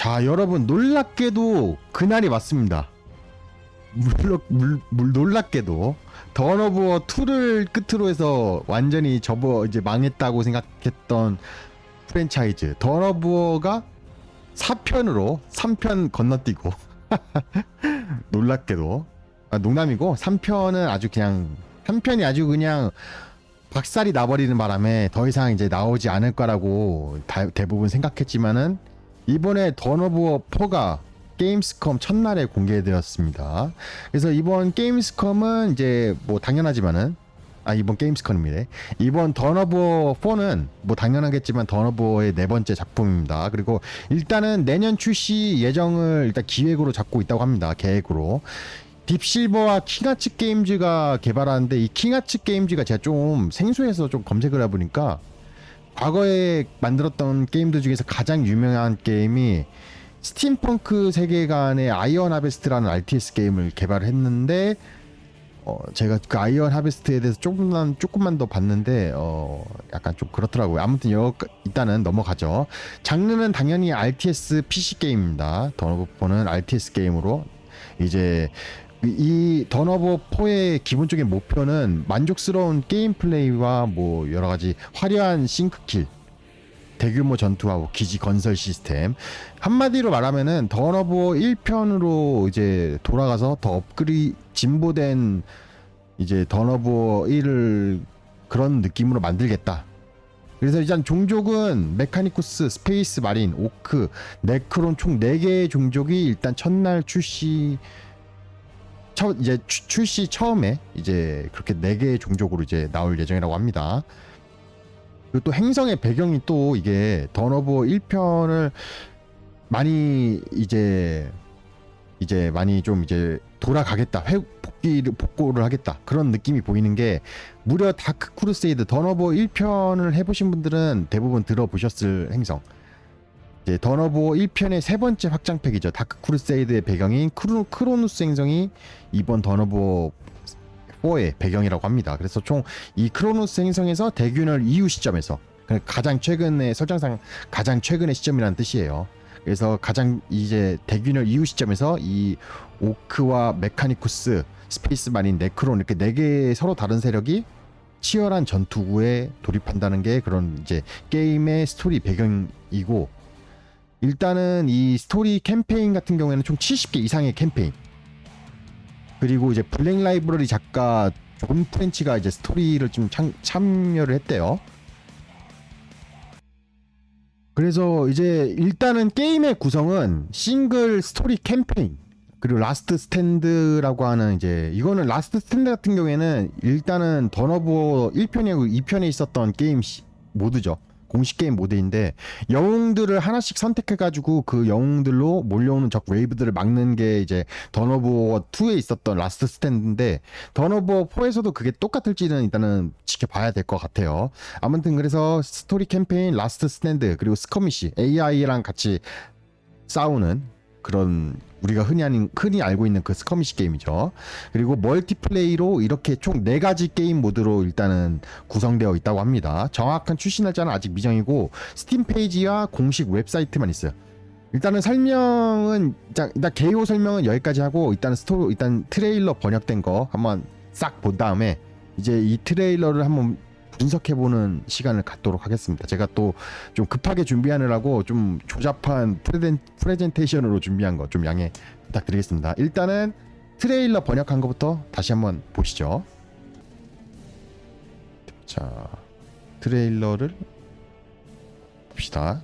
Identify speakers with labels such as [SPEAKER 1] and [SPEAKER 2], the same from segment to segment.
[SPEAKER 1] 자, 여러분 놀랍게도 그날이 왔습니다. 놀랍게도 던 오브 워 2를 끝으로 해서 완전히 이제 망했다고 생각했던 프랜차이즈 던 오브 워가 4편으로 3편 건너뛰고 놀랍게도 농담이고 3편은 아주 그냥 3편이 아주 그냥 박살이 나버리는 바람에 더 이상 이제 나오지 않을 거라고 대부분 생각했지만은 이번에 던 오브 워 4가 게임스컴 첫날에 공개되었습니다. 그래서 이번 게임스컴은 이제 뭐 당연하지만은 이번 게임스컴입니다. 이번 던 오브 워 4는 뭐 당연하겠지만 던 오브 워의 네 번째 작품입니다. 그리고 일단은 내년 출시 예정을 일단 기획으로 잡고 있다고 합니다. 계획으로. 딥실버와 킹아츠 게임즈가 개발하는데 이 킹아츠 게임즈가 제가 좀 생소해서 좀 검색을 해보니까 과거에 만들었던 게임들 중에서 가장 유명한 게임이 스팀펑크 세계관의 아이언 하베스트라는 RTS 게임을 개발을 했는데 제가 그 아이언 하베스트에 대해서 조금만 더 봤는데 약간 좀 그렇더라고요. 아무튼 일단은 넘어가죠. 장르는 당연히 RTS PC 게임입니다. 던 오브 4는 RTS 게임으로 이제 이 던 오브 4의 기본적인 목표는 만족스러운 게임 플레이와 뭐 여러 가지 화려한 싱크킬, 대규모 전투와 뭐 기지 건설 시스템, 한마디로 말하면은 던 오브 1편으로 이제 돌아가서 더 진보된 이제 던 오브 1을 그런 느낌으로 만들겠다. 그래서 일단 종족은 메카니쿠스, 스페이스 마린, 오크, 네크론 총 4개의 종족이 일단 첫날 출시 처음에 이제 그렇게 4개의 종족으로 이제 나올 예정이라고 합니다. 그리고 또 행성의 배경이 또 이게 던 오브 1편을 많이 이제 많이 좀 이제 돌아가겠다, 복구를 하겠다 그런 느낌이 보이는 게 무려 다크 크루세이드 던 오브 1편을 해보신 분들은 대부분 들어보셨을 행성. 이제 던 오브 1편의 세 번째 확장팩이죠. 다크 크루세이드의 배경인 크로누스 행성이 이번 던 오브 4의 배경이라고 합니다. 그래서 총 이 크로노스 행성에서 대균열 이후 시점에서 가장 최근의 설정상 가장 최근의 시점이라는 뜻이에요. 그래서 가장 이제 대균열 이후 시점에서 이 오크와 메카니쿠스, 스페이스 마린, 네크론 이렇게 4개의 서로 다른 세력이 치열한 전투구에 돌입한다는 게 그런 이제 게임의 스토리 배경이고, 일단은 이 스토리 캠페인 같은 경우에는 총 70개 이상의 캠페인, 그리고 이제 블랙 라이브러리 작가 존 프렌치가 이제 스토리를 좀 참여를 했대요. 그래서 이제 일단은 게임의 구성은 싱글 스토리 캠페인 그리고 라스트 스탠드라고 하는 이제 이거는 라스트 스탠드 같은 경우에는 일단은 던 오브 1편이고 2편에 있었던 게임 모드죠. 공식 게임 모드인데 영웅들을 하나씩 선택해가지고 그 영웅들로 몰려오는 적 웨이브들을 막는 게 이제 던 오브 2에 있었던 라스트 스탠드인데 던 오브 4에서도 그게 똑같을지는 일단은 지켜봐야 될 것 같아요. 아무튼 그래서 스토리 캠페인, 라스트 스탠드 그리고 스커미시 AI랑 같이 싸우는 그런 우리가 흔히 알고 있는 그 스커미시 게임이죠. 그리고 멀티플레이로 이렇게 총 4가지 게임 모드로 일단은 구성되어 있다고 합니다. 정확한 출시 날짜는 아직 미정이고 스팀 페이지와 공식 웹사이트만 있어요. 일단은 설명은 일단 개요 설명은 여기까지 하고 일단 트레일러 번역된 거 한번 싹 본 다음에 이제 이 트레일러를 한번 분석해보는 시간을 갖도록 하겠습니다. 제가 또 좀 급하게 준비하느라고 좀 조잡한 프레젠테이션으로 준비한 거 좀 양해 부탁드리겠습니다. 일단은 트레일러 번역한 것부터 다시 한번 보시죠. 자, 트레일러를 봅시다.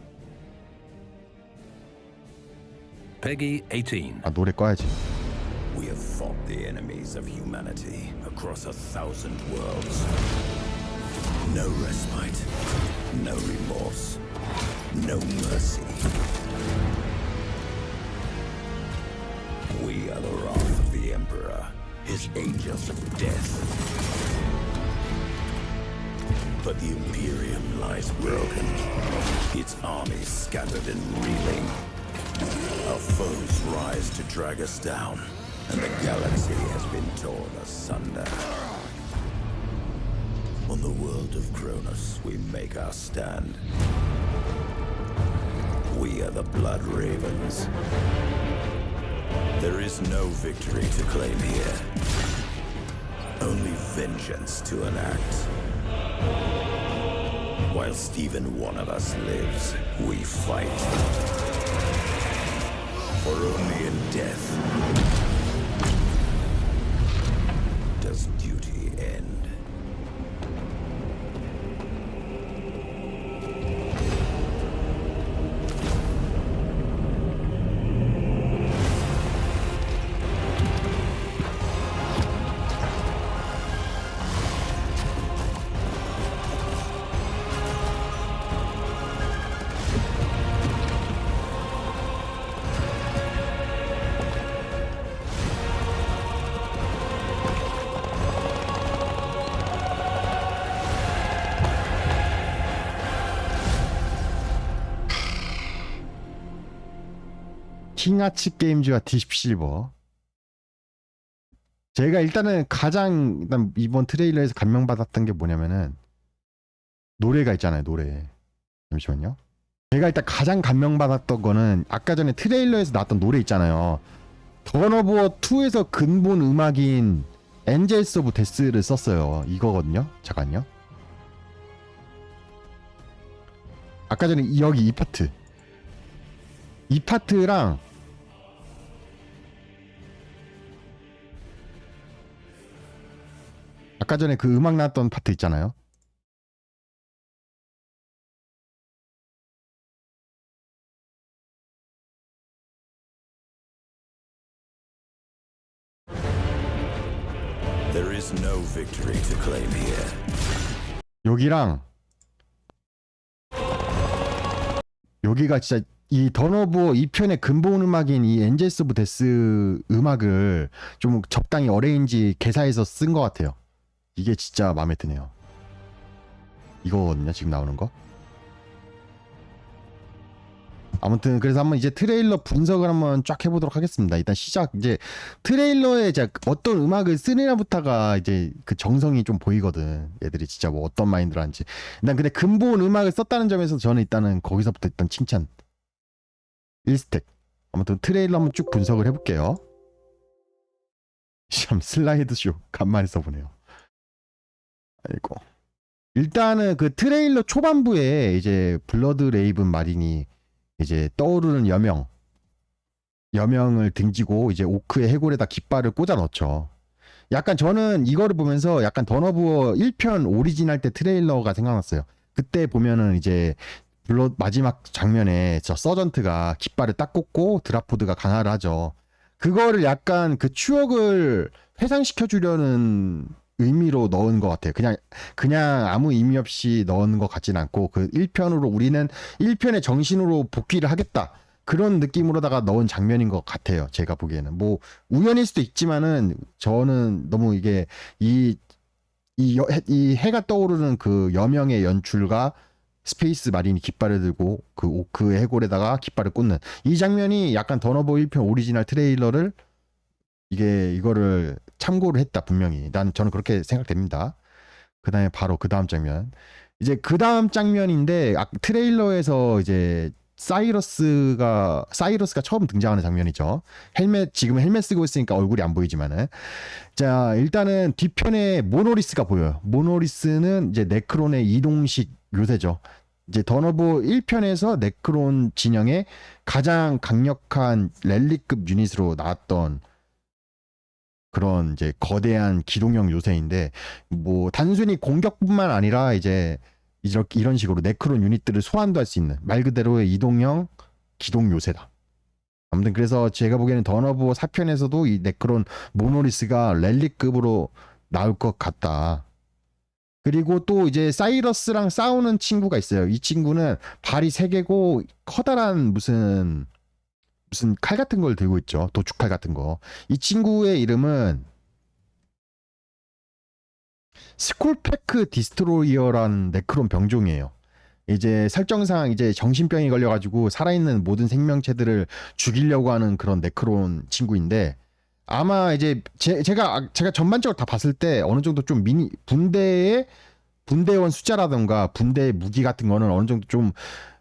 [SPEAKER 2] Peggy 18.
[SPEAKER 1] 노래 꺼야지.
[SPEAKER 3] We have fought the enemies of humanity across 1,000 worlds. No respite, no remorse, no mercy. We are the wrath of the Emperor, his angels of death. But the Imperium lies broken, its armies scattered and reeling. Our foes rise to drag us down, and the galaxy has been torn asunder. On the world of Cronus, we make our stand. We are the Blood Ravens. There is no victory to claim here. Only vengeance to enact. Whilst even one of us lives, we fight. For only in death does duty end.
[SPEAKER 1] 킹아츠 게임즈와 딥실버. 제가 일단 이번 트레일러에서 감명받았던 게 뭐냐면은 노래가 있잖아요. 노래. 잠시만요. 제가 일단 가장 감명받았던 거는 아까 전에 트레일러에서 나왔던 노래 있잖아요. 던 오브 워 2에서 근본 음악인 엔젤스 오브 데스를 썼어요. 이거거든요. 잠깐요. 아까 전에 여기 이 파트. 이 파트랑 아까 전에 그 음악 나왔던 파트 있잖아요.
[SPEAKER 3] There is no victory to claim here.
[SPEAKER 1] 여기랑 여기가 진짜 이 던 오브 워 2편의 근본 음악인 이 엔젤스 오브 데스 음악을 좀 적당히 어레인지 개사해서 쓴 것 같아요. 이게 진짜 마음에 드네요. 이거거든요, 지금 나오는 거. 아무튼 그래서 한번 이제 트레일러 분석을 한번 쫙 해보도록 하겠습니다. 일단 시작 이제 트레일러에 이제 어떤 음악을 쓰느냐부터가 이제 그 정성이 좀 보이거든. 얘들이 진짜 뭐 어떤 마인드를 하는지. 일단 근데 근본 음악을 썼다는 점에서 저는 일단은 거기서부터 일단 칭찬. 1스택. 아무튼 트레일러 한번 쭉 분석을 해볼게요. 참 슬라이드 쇼 간만에 써보네요. 아이고. 일단은 그 트레일러 초반부에 이제 블러드 레이븐 마린이 이제 떠오르는 여명을 등지고 이제 오크의 해골에다 깃발을 꽂아 넣죠. 약간 저는 이거를 보면서 약간 던 오브 워 1편 오리지널 때 트레일러가 생각났어요. 그때 보면은 이제 마지막 장면에 저 서전트가 깃발을 딱 꽂고 드라포드가 강화를 하죠. 그거를 약간 그 추억을 회상시켜 주려는 의미로 넣은 것 같아요. 그냥 아무 의미 없이 넣은 것 같진 않고 그 1편으로 우리는 1편의 정신으로 복귀를 하겠다. 그런 느낌으로다가 넣은 장면인 것 같아요. 제가 보기에는. 뭐 우연일 수도 있지만은 저는 너무 이게 이 해가 떠오르는 그 여명의 연출과 스페이스 마린이 깃발을 들고 그 오크의 해골에다가 깃발을 꽂는 이 장면이 약간 던 오브 워 1편 오리지널 트레일러를 이거를 참고를 했다 분명히. 저는 그렇게 생각됩니다. 그다음에 바로 그 다음 장면. 이제 그 다음 장면인데 트레일러에서 이제 사이러스가 처음 등장하는 장면이죠. 지금 헬멧 쓰고 있으니까 얼굴이 안 보이지만은. 자, 일단은 뒤편에 모노리스가 보여요. 모노리스는 이제 네크론의 이동식 요새죠. 이제 던 오브 워 1편에서 네크론 진영의 가장 강력한 랠리급 유닛으로 나왔던 그런 이제 거대한 기동형 요새인데 뭐 단순히 공격뿐만 아니라 이제 이런 식으로 네크론 유닛들을 소환도 할 수 있는 말 그대로의 이동형 기동 요새다. 아무튼 그래서 제가 보기에는 던 오브 워 4편에서도 이 네크론 모노리스가 랠리급으로 나올 것 같다. 그리고 또 이제 사이러스랑 싸우는 친구가 있어요. 이 친구는 발이 3개고 커다란 무슨 칼 같은 걸 들고 있죠. 도축칼 같은 거. 이 친구의 이름은 스콜페크 디스트로이어라는 네크론 병종이에요. 이제 설정상 이제 정신병이 걸려가지고 살아있는 모든 생명체들을 죽이려고 하는 그런 네크론 친구인데 아마 이제 제가 전반적으로 다 봤을 때 어느 정도 좀 분대원 숫자라던가 분대의 무기 같은 거는 어느 정도 좀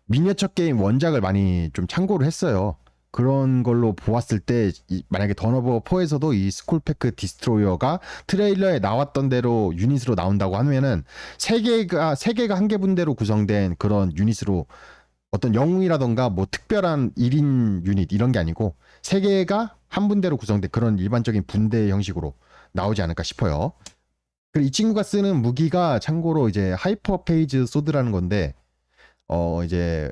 [SPEAKER 1] 미니어처 게임 원작을 많이 좀 참고를 했어요. 그런 걸로 보았을 때 만약에 던오버 4에서도 이 스쿨패크 디스트로이어가 트레일러에 나왔던 대로 유닛으로 나온다고 하면은 세 개가 한 개 분대로 구성된 그런 유닛으로 어떤 영웅이라던가 뭐 특별한 1인 유닛 이런 게 아니고 세 개가 한 분대로 구성된 그런 일반적인 분대 형식으로 나오지 않을까 싶어요. 그리고 이 친구가 쓰는 무기가 참고로 이제 하이퍼 페이즈 소드라는 건데 이제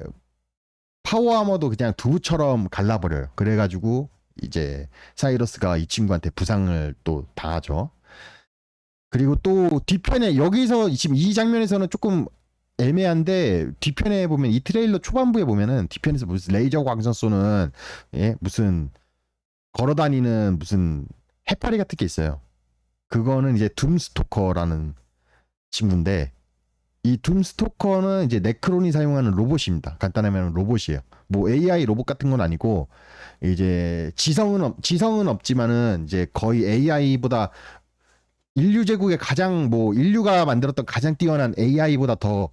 [SPEAKER 1] 파워 아머도 그냥 두부처럼 갈라버려요. 그래가지고 이제 사이러스가 이 친구한테 부상을 또 당하죠. 그리고 또 뒤편에 여기서 지금 이 장면에서는 조금 애매한데 뒤편에 보면 이 트레일러 초반부에 보면은 뒤편에서 무슨 레이저 광선 쏘는 무슨 걸어다니는 무슨 해파리 같은 게 있어요. 그거는 이제 둠스토커라는 친구인데 이 둠스토커는 이제 네크론이 사용하는 로봇입니다. 간단하게 말하면 로봇이에요. 뭐 AI 로봇 같은 건 아니고 이제 지성은 없지만은 이제 거의 AI보다 인류 제국의 가장 인류가 만들었던 가장 뛰어난 AI보다 더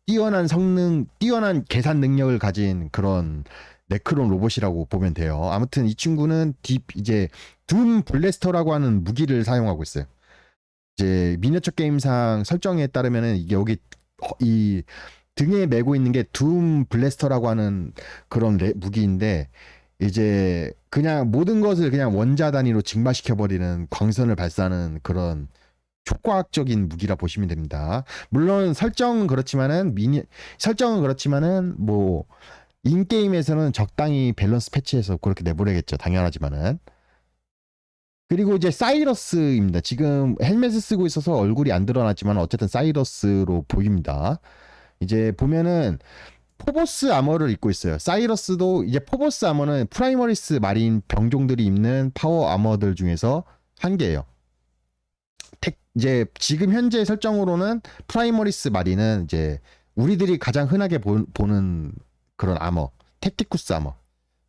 [SPEAKER 1] 뛰어난 성능, 뛰어난 계산 능력을 가진 그런 네크론 로봇이라고 보면 돼요. 아무튼 이 친구는 이제 둠 블래스터라고 하는 무기를 사용하고 있어요. 이제 미니어처 게임상 설정에 따르면은 이게 여기 이 등에 메고 있는 게 둠 블래스터라고 하는 그런 무기인데 이제 그냥 모든 것을 그냥 원자 단위로 증발시켜 버리는 광선을 발사하는 그런 초과학적인 무기라 보시면 됩니다. 물론 설정은 그렇지만은 뭐 인게임에서는 적당히 밸런스 패치해서 그렇게 내보내겠죠. 당연하지만은. 그리고 이제 사이러스입니다. 지금 헬멧을 쓰고 있어서 얼굴이 안 드러났지만 어쨌든 사이러스로 보입니다. 이제 보면은 포보스 아머를 입고 있어요. 사이러스도 이제 포보스 아머는 프라이머리스 마린 병종들이 입는 파워 아머들 중에서 한 개예요. 이제 지금 현재 설정으로는 프라이머리스 마린은 이제 우리들이 가장 흔하게 보는 그런 아머, 택티쿠스 아머.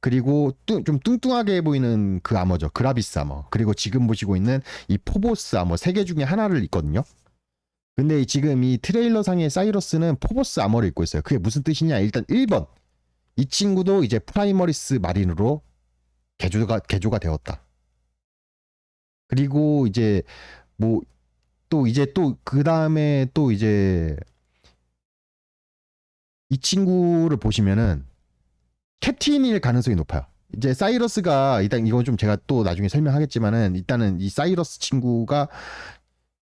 [SPEAKER 1] 그리고 좀 뚱뚱하게 보이는 그 아머죠. 그라비스 아머. 그리고 지금 보시고 있는 이 포보스 아머 세 개 중에 하나를 입거든요. 근데 지금 이 트레일러 상의 사이러스는 포보스 아머를 입고 있어요. 그게 무슨 뜻이냐? 일단 1번. 이 친구도 이제 프라이머리스 마린으로 개조가 되었다. 그리고 이제 뭐 또 그 다음에 또 이제 이 친구를 보시면은 캡틴일 가능성이 높아요. 이제 사이러스가 일단 이건 좀 제가 또 나중에 설명하겠지만은 일단은 이 사이러스 친구가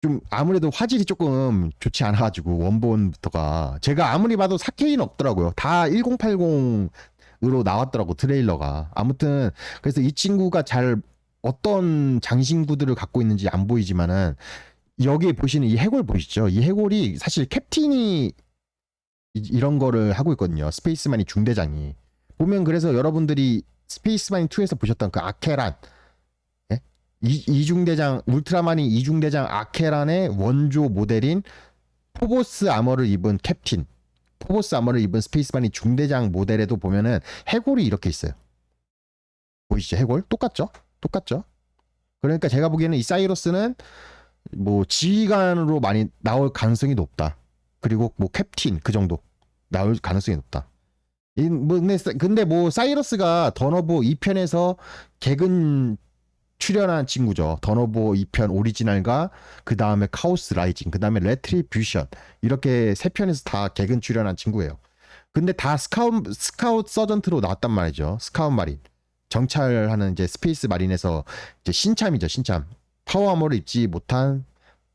[SPEAKER 1] 좀 아무래도 화질이 조금 좋지 않아가지고 원본부터가 제가 아무리 봐도 4K는 없더라고요. 다 1080으로 나왔더라고 트레일러가. 아무튼 그래서 이 친구가 잘 어떤 장신구들을 갖고 있는지 안 보이지만은 여기 보시는 이 해골 보이시죠? 이 해골이 사실 캡틴이 이런 거를 하고 있거든요. 스페이스마니 중대장이. 보면 그래서 여러분들이 스페이스마인 2에서 보셨던 그 아케란 이중대장 울트라마닌 이중대장 아케란의 원조 모델인 포보스 아머를 입은 캡틴, 포보스 아머를 입은 스페이스마닌 중대장 모델에도 보면은 해골이 이렇게 있어요. 보이시죠? 해골 똑같죠? 그러니까 제가 보기에는 이 사이러스는 뭐 지휘관으로 많이 나올 가능성이 높다. 그리고 뭐 캡틴 그 정도 나올 가능성이 높다. 근데 뭐 사이러스가 던오버 2편에서 개근 출연한 친구죠. 던오버 2편 오리지널과 그 다음에 카오스 라이징, 그 다음에 레트리뷰션 이렇게 세 편에서 다 개근 출연한 친구예요. 근데 다 스카웃 서전트로 나왔단 말이죠. 스카웃 마린 정찰하는 이제 스페이스 마린에서 이제 신참이죠. 신참 파워 아머를 입지 못한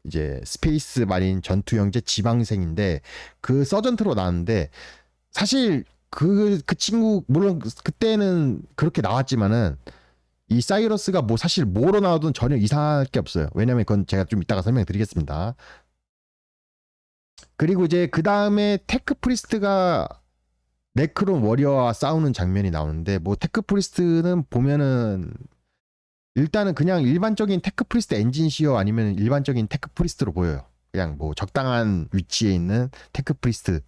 [SPEAKER 1] 이제 스페이스 마린 전투 형제 지망생인데 그 서전트로 나왔는데 사실 그 친구 물론 그때는 그렇게 나왔지만은 이 사이러스가 뭐 사실 뭐로 나와도 전혀 이상할 게 없어요. 왜냐면 그건 제가 좀 이따가 설명드리겠습니다. 그리고 이제 그 다음에 테크 프리스트가 네크론 워리어와 싸우는 장면이 나오는데 뭐 테크 프리스트는 보면은 일단은 그냥 일반적인 테크 프리스트 엔진시어 아니면 일반적인 테크 프리스트로 보여요. 그냥 뭐 적당한 위치에 있는 테크 프리스트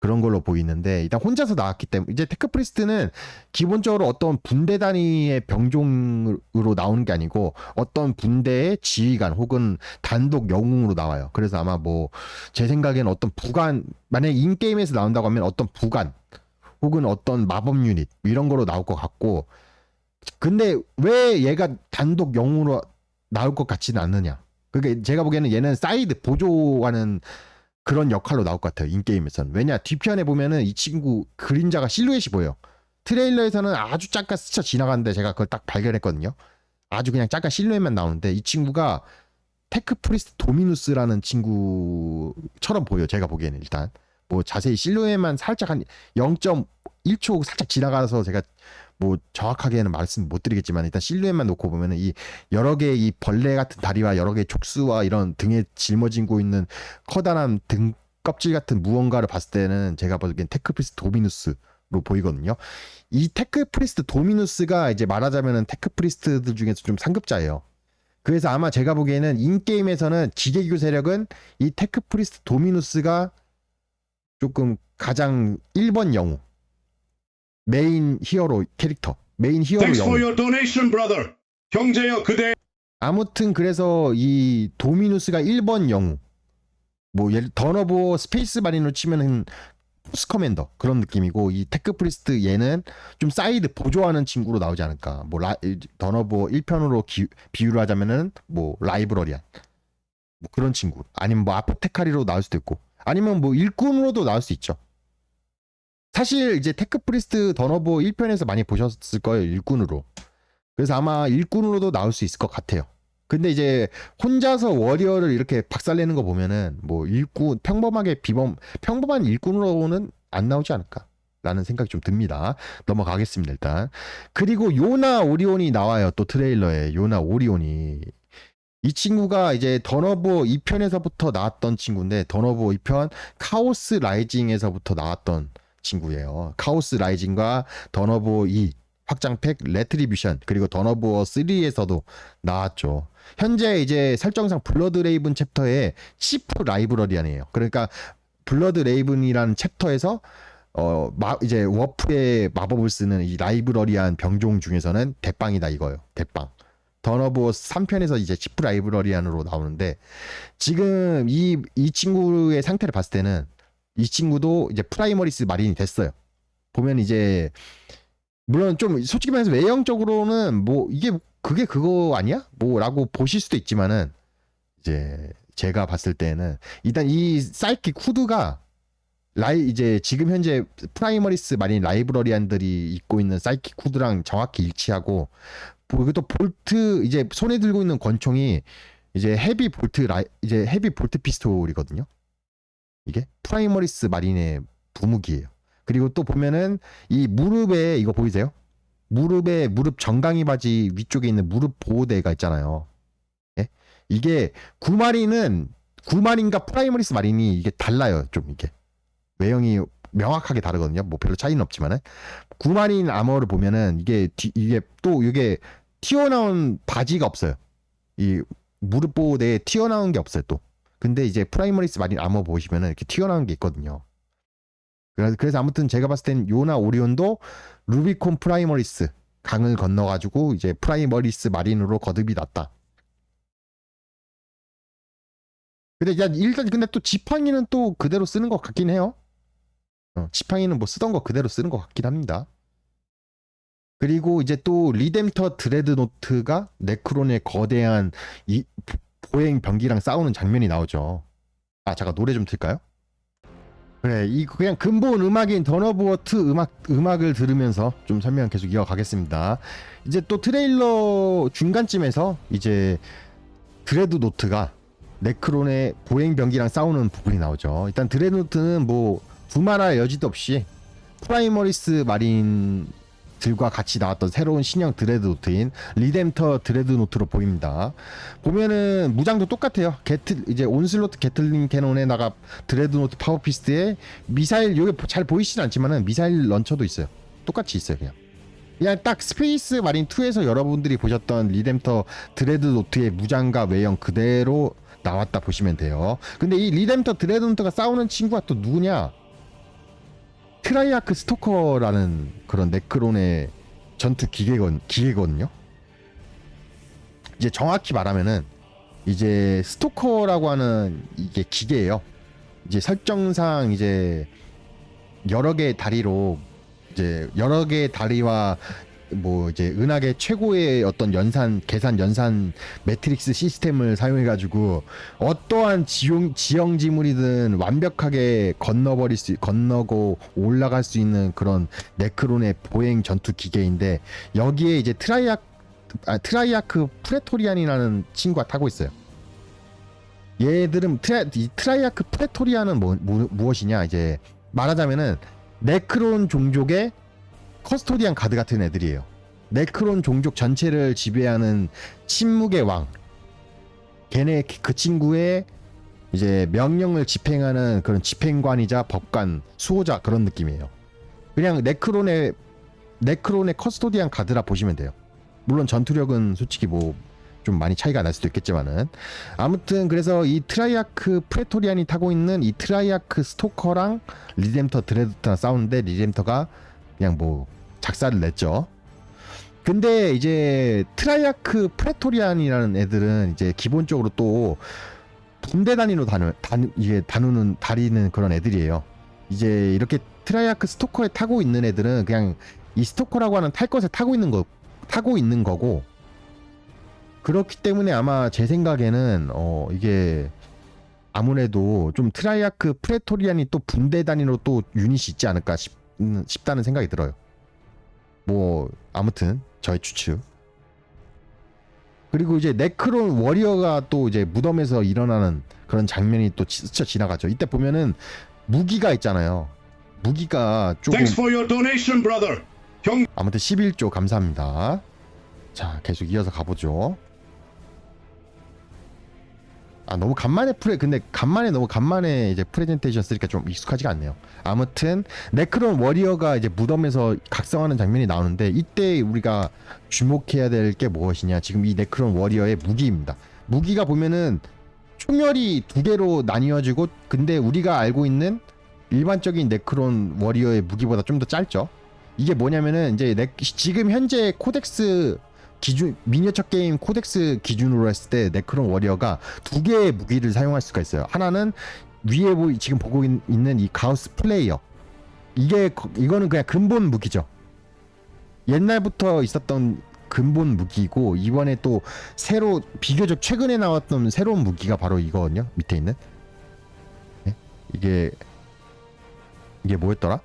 [SPEAKER 1] 그런 걸로 보이는데 일단 혼자서 나왔기 때문에 이제 테크 프리스트는 기본적으로 어떤 분대 단위의 병종으로 나오는 게 아니고 어떤 분대의 지휘관 혹은 단독 영웅으로 나와요. 그래서 아마 뭐 제 생각에는 어떤 부관 만약에 인게임에서 나온다고 하면 어떤 부관 혹은 어떤 마법 유닛 이런 거로 나올 것 같고 근데 왜 얘가 단독 영웅으로 나올 것 같지는 않느냐. 그러니까 제가 보기에는 얘는 사이드 보조하는 그런 역할로 나올 것 같아요. 인게임에서는. 왜냐 뒤편에 보면은 이 친구 그림자가 실루엣이 보여요. 트레일러에서는 아주 잠깐 스쳐 지나가는데 제가 그걸 딱 발견했거든요. 아주 그냥 잠깐 실루엣만 나오는데 이 친구가 테크 프리스트 도미누스라는 친구처럼 보여요. 제가 보기에는 일단 뭐 자세히 실루엣만 살짝 한 0.1초 살짝 지나가서 제가 뭐 정확하게는 말씀 못 드리겠지만 일단 실루엣만 놓고 보면은 이 여러 개의 이 벌레 같은 다리와 여러 개의 촉수와 이런 등에 짊어지고 있는 커다란 등 껍질 같은 무언가를 봤을 때는 제가 보기엔 테크프리스트 도미누스로 보이거든요. 이 테크프리스트 도미누스가 이제 말하자면은 테크프리스트들 중에서 좀 상급자예요. 그래서 아마 제가 보기에는 인게임에서는 지계교 세력은 이 테크프리스트 도미누스가 조금 가장 1번 영웅 메인 히어로 캐릭터 메인 히어로
[SPEAKER 4] Thanks for
[SPEAKER 1] 영웅
[SPEAKER 4] your donation, brother. 형제여 그대
[SPEAKER 1] 아무튼 그래서 이 도미누스가 1번 영웅 뭐 예를 던어보 스페이스 마린으로 치면은 포스 커맨더 그런 느낌이고 이 테크 프리스트 얘는 좀 사이드 보조하는 친구로 나오지 않을까 뭐 던어보 1편으로 비유를 하자면은 뭐 라이브러리안 뭐 그런 친구 아니면 뭐 아포테카리로 나올 수도 있고 아니면 뭐 일꾼으로도 나올 수 있죠. 사실 이제 테크 프리스트 던어보 1편에서 많이 보셨을 거예요. 일꾼으로. 그래서 아마 일꾼으로도 나올 수 있을 것 같아요. 근데 이제 혼자서 워리어를 이렇게 박살내는 거 보면은 뭐 일꾼 평범한 일꾼으로는 안 나오지 않을까 라는 생각이 좀 듭니다. 넘어가겠습니다 일단. 그리고 요나 오리온이 나와요. 또 트레일러에 요나 오리온이 이 친구가 이제 던어보 2편에서부터 나왔던 친구인데 던어보 2편 카오스 라이징에서부터 나왔던 친구예요. 카오스 라이징과 던어보 2 확장팩 레트리뷰션 그리고 던어보 3에서도 나왔죠. 현재 이제 설정상 블러드 레이븐 챕터에 시프 라이브러리안이에요. 그러니까 블러드 레이븐이라는 챕터에서 이제 워프의 마법을 쓰는 이 라이브러리안 병종 중에서는 대빵이다 이거예요. 대빵. 던어보 3편에서 이제 시프 라이브러리안으로 나오는데 지금 이 친구의 상태를 봤을 때는 이 친구도 이제 프라이머리스 마린이 됐어요. 보면 이제 물론 좀 솔직히 말해서 외형적으로는 뭐 이게 그게 그거 아니야? 뭐라고 보실 수도 있지만은 이제 제가 봤을 때는 일단 이 사이킥 후드가 이제 지금 현재 프라이머리스 마린 라이브러리안들이 입고 있는 사이킥 후드랑 정확히 일치하고 그리고 또 볼트 이제 손에 들고 있는 권총이 이제 헤비 볼트 피스톨이거든요. 이게 프라이머리스 마린의 부무기예요. 그리고 또 보면은 이 무릎에 이거 보이세요? 무릎에 무릎 정강이 바지 위쪽에 있는 무릎 보호대가 있잖아요. 예? 이게 구마린과 프라이머리스 마린이 이게 달라요. 좀 이게 외형이 명확하게 다르거든요. 뭐 별로 차이는 없지만은 구마린 아머를 보면은 이게 튀어나온 바지가 없어요. 이 무릎 보호대에 튀어나온 게 없어요. 또 근데 이제 프라이머리스 마린 아머 보시면은 이렇게 튀어나온 게 있거든요. 그래서 아무튼 제가 봤을 땐 요나 오리온도 루비콘 프라이머리스 강을 건너가지고 이제 프라이머리스 마린으로 거듭이 났다. 근데 일단 근데 또 지팡이는 또 그대로 쓰는 것 같긴 해요. 지팡이는 뭐 쓰던 거 그대로 쓰는 것 같긴 합니다. 그리고 이제 또 리뎀터 드레드노트가 네크론의 거대한 이 보행 병기랑 싸우는 장면이 나오죠. 아 잠깐 노래 좀 틀까요? 그래 그냥 근본 음악인 던어브워트 음악을 들으면서 좀 설명 계속 이어가겠습니다. 이제 또 트레일러 중간쯤에서 이제 드레드노트가 네크론의 보행 병기랑 싸우는 부분이 나오죠. 일단 드레드노트는 뭐 두말할 여지도 없이 프라이머리스 마린들과 같이 나왔던 새로운 신형 드레드노트인 리뎀터 드레드노트로 보입니다. 보면은 무장도 똑같아요. 이제 온슬로트 게틀링 캐논에다가 드레드노트 파워피스트에 미사일 요게 잘 보이시진 않지만은 미사일 런처도 있어요. 똑같이 있어요. 그냥 딱 스페이스 마린 2에서 여러분들이 보셨던 리뎀터 드레드노트의 무장과 외형 그대로 나왔다 보시면 돼요. 근데 이 리뎀터 드레드노트가 싸우는 친구가 또 누구냐? 트라이아크 스토커라는 그런 네크론의 전투 기계거든요. 이제 정확히 말하면은 이제 스토커라고 하는 이게 기계예요. 이제 설정상 이제 여러 개의 다리로 이제 여러 개의 다리와 뭐 이제 은하계 최고의 어떤 계산 연산 매트릭스 시스템을 사용해 가지고 어떠한 지형 지물이든 완벽하게 건너고 올라갈 수 있는 그런 네크론의 보행 전투 기계인데 여기에 이제 트라이아크 프레토리안이라는 친구가 타고 있어요. 얘들은 이 트라이아크 프레토리안은 무엇이냐, 이제 말하자면은 네크론 종족의 커스토디안 가드 같은 애들이에요. 네크론 종족 전체를 지배하는 침묵의 왕. 걔네 그 친구의 이제 명령을 집행하는 그런 집행관이자 법관, 수호자 그런 느낌이에요. 그냥 네크론의 커스토디안 가드라 보시면 돼요. 물론 전투력은 솔직히 뭐 좀 많이 차이가 날 수도 있겠지만은 아무튼 그래서 이 트라이아크 프레토리안이 타고 있는 이 트라이아크 스토커랑 리뎀터 드레드터랑 싸우는데 리뎀터가 그냥 뭐 작사를 냈죠. 근데 이제 트라이아크 프레토리안이라는 애들은 이제 기본적으로 또 분대 단위로 다루는 그런 애들이에요. 이제 이렇게 트라이아크 스토커에 타고 있는 애들은 그냥 이 스토커라고 하는 탈 것에 타고 있는 거고, 그렇기 때문에 아마 제 생각에는 이게 아무래도 좀 트라이아크 프레토리안이 또 분대 단위로 또 유닛이 있지 않을까 싶다는 생각이 들어요. 뭐 아무튼 저의 추측. 그리고 이제 네크론 워리어가 또 이제 무덤에서 일어나는 그런 장면이 또 스쳐 지나가죠. 이때 보면은 무기가 있잖아요. 무기가 조금
[SPEAKER 4] Thanks for your donation, brother.
[SPEAKER 1] 아무튼 11조 감사합니다. 자, 계속 이어서 가보죠. 너무 간만에 너무 간만에 이제 프레젠테이션 쓰니까 좀 익숙하지가 않네요. 아무튼 네크론 워리어가 이제 무덤에서 각성하는 장면이 나오는데 이때 우리가 주목해야 될 게 무엇이냐, 지금 이 네크론 워리어의 무기입니다. 무기가 보면은 총열이 두 개로 나뉘어지고, 근데 우리가 알고 있는 일반적인 네크론 워리어의 무기보다 좀 더 짧죠. 이게 뭐냐면은 이제 지금 현재 코덱스 기준, 미니어처 게임 코덱스 기준으로 했을 때 네크론 워리어가 두 개의 무기를 사용할 수가 있어요. 하나는 위에 지금 보고 있는 이 가우스 플레이어, 이거는 그냥 근본 무기죠. 옛날부터 있었던 근본 무기고, 이번에 또 새로 비교적 최근에 나왔던 새로운 무기가 바로 이거거든요. 밑에 있는 네? 이게 뭐였더라?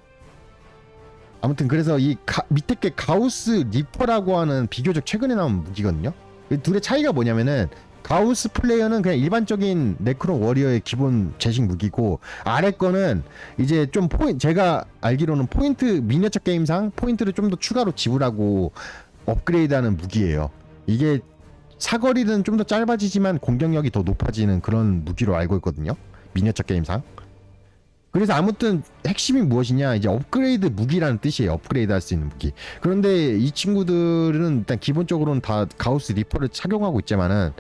[SPEAKER 1] 아무튼 그래서 이 밑에 게 가우스 리퍼라고 하는 비교적 최근에 나온 무기거든요. 이 둘의 차이가 뭐냐면은 가우스 플레이어는 그냥 일반적인 네크론 워리어의 기본 제식 무기고, 아래 거는 이제 좀 제가 알기로는 미니어처 게임상 포인트를 좀 더 추가로 지불하고 업그레이드하는 무기예요. 이게 사거리는 좀 더 짧아지지만 공격력이 더 높아지는 그런 무기로 알고 있거든요. 미니어처 게임상. 그래서 아무튼 핵심이 무엇이냐, 이제 업그레이드 무기라는 뜻이에요. 업그레이드 할 수 있는 무기. 그런데 이 친구들은 일단 기본적으로는 다 가우스 리퍼를 착용하고 있지만은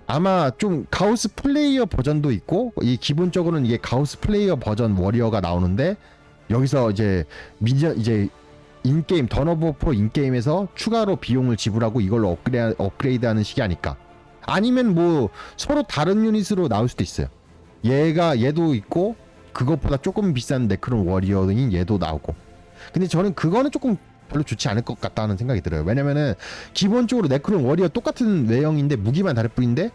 [SPEAKER 1] 아마 좀 가우스 플레이어 버전도 있고, 이 기본적으로는 이게 가우스 플레이어 버전 워리어가 나오는데, 여기서 이제 인게임 던오브 프로 인게임에서 추가로 비용을 지불하고 이걸로 업그레이드하는 식이 아닐까. 아니면 뭐 서로 다른 유닛으로 나올 수도 있어요. 얘도 있고 그것보다 조금 비싼 네크론 워리어인 얘도 나오고. 근데 저는 그거는 조금 별로 좋지 않을 것 같다는 생각이 들어요. 왜냐면은 기본적으로 네크론 워리어 똑같은 외형인데 무기만 다를 뿐인데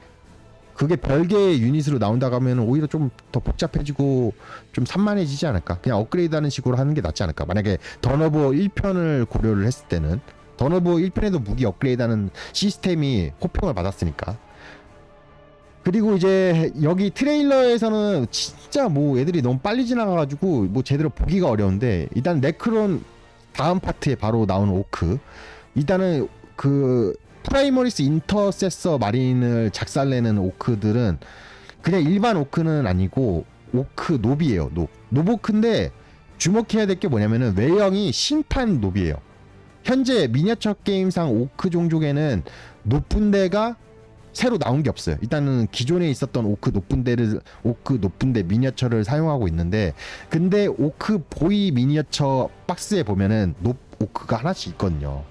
[SPEAKER 1] 그게 별개의 유닛으로 나온다고 하면 오히려 좀 더 복잡해지고 좀 산만해지지 않을까. 그냥 업그레이드하는 식으로 하는 게 낫지 않을까. 만약에 던오브 1편을 고려를 했을 때는 던오브 1편에도 무기 업그레이드하는 시스템이 호평을 받았으니까. 그리고 이제 여기 트레일러에서는 진짜 뭐 애들이 너무 빨리 지나가가지고 뭐 제대로 보기가 어려운데, 일단 네크론 다음 파트에 바로 나오는 오크, 일단은 그 프라이머리스 인터세서 마린을 작살내는 오크들은 그냥 일반 오크는 아니고 오크 노비예요. 노보크인데 주목해야 될 게 뭐냐면은 외형이 심판 노비예요. 현재 미니어처 게임상 오크 종족에는 높은 데가 새로 나온 게 없어요. 일단은 기존에 있었던 오크 높은 데 미니어처를 사용하고 있는데, 근데 오크 보이 미니어처 박스에 보면은 오크가 하나씩 있거든요.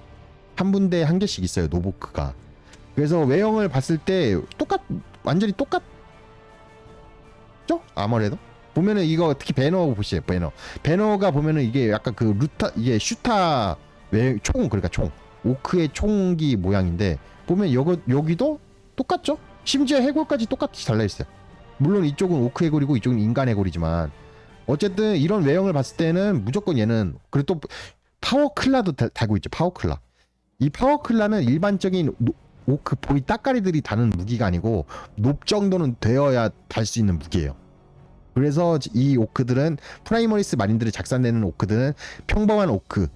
[SPEAKER 1] 한 분대에 한 개씩 있어요, 노보크가. 그래서 외형을 봤을 때 완전히 똑같죠? 아무래도 보면은 이거 특히 배너 보시죠. 배너가 보면은 이게 약간 그 이게 슈타 그러니까 총 오크의 총기 모양인데, 보면 여기도 똑같죠? 심지어 해골까지 똑같이 달라있어요. 물론 이쪽은 오크 해골이고 이쪽은 인간 해골이지만, 어쨌든 이런 외형을 봤을 때는 무조건 얘는, 그리고 또 파워클라도 달고 있죠. 파워클라. 이 파워클라는 일반적인 오크 보이 따까리들이 다는 무기가 아니고 높 정도는 되어야 달 수 있는 무기예요. 그래서 이 오크들은, 프라이머리스 마린들이 작산되는 오크들은 평범한 오크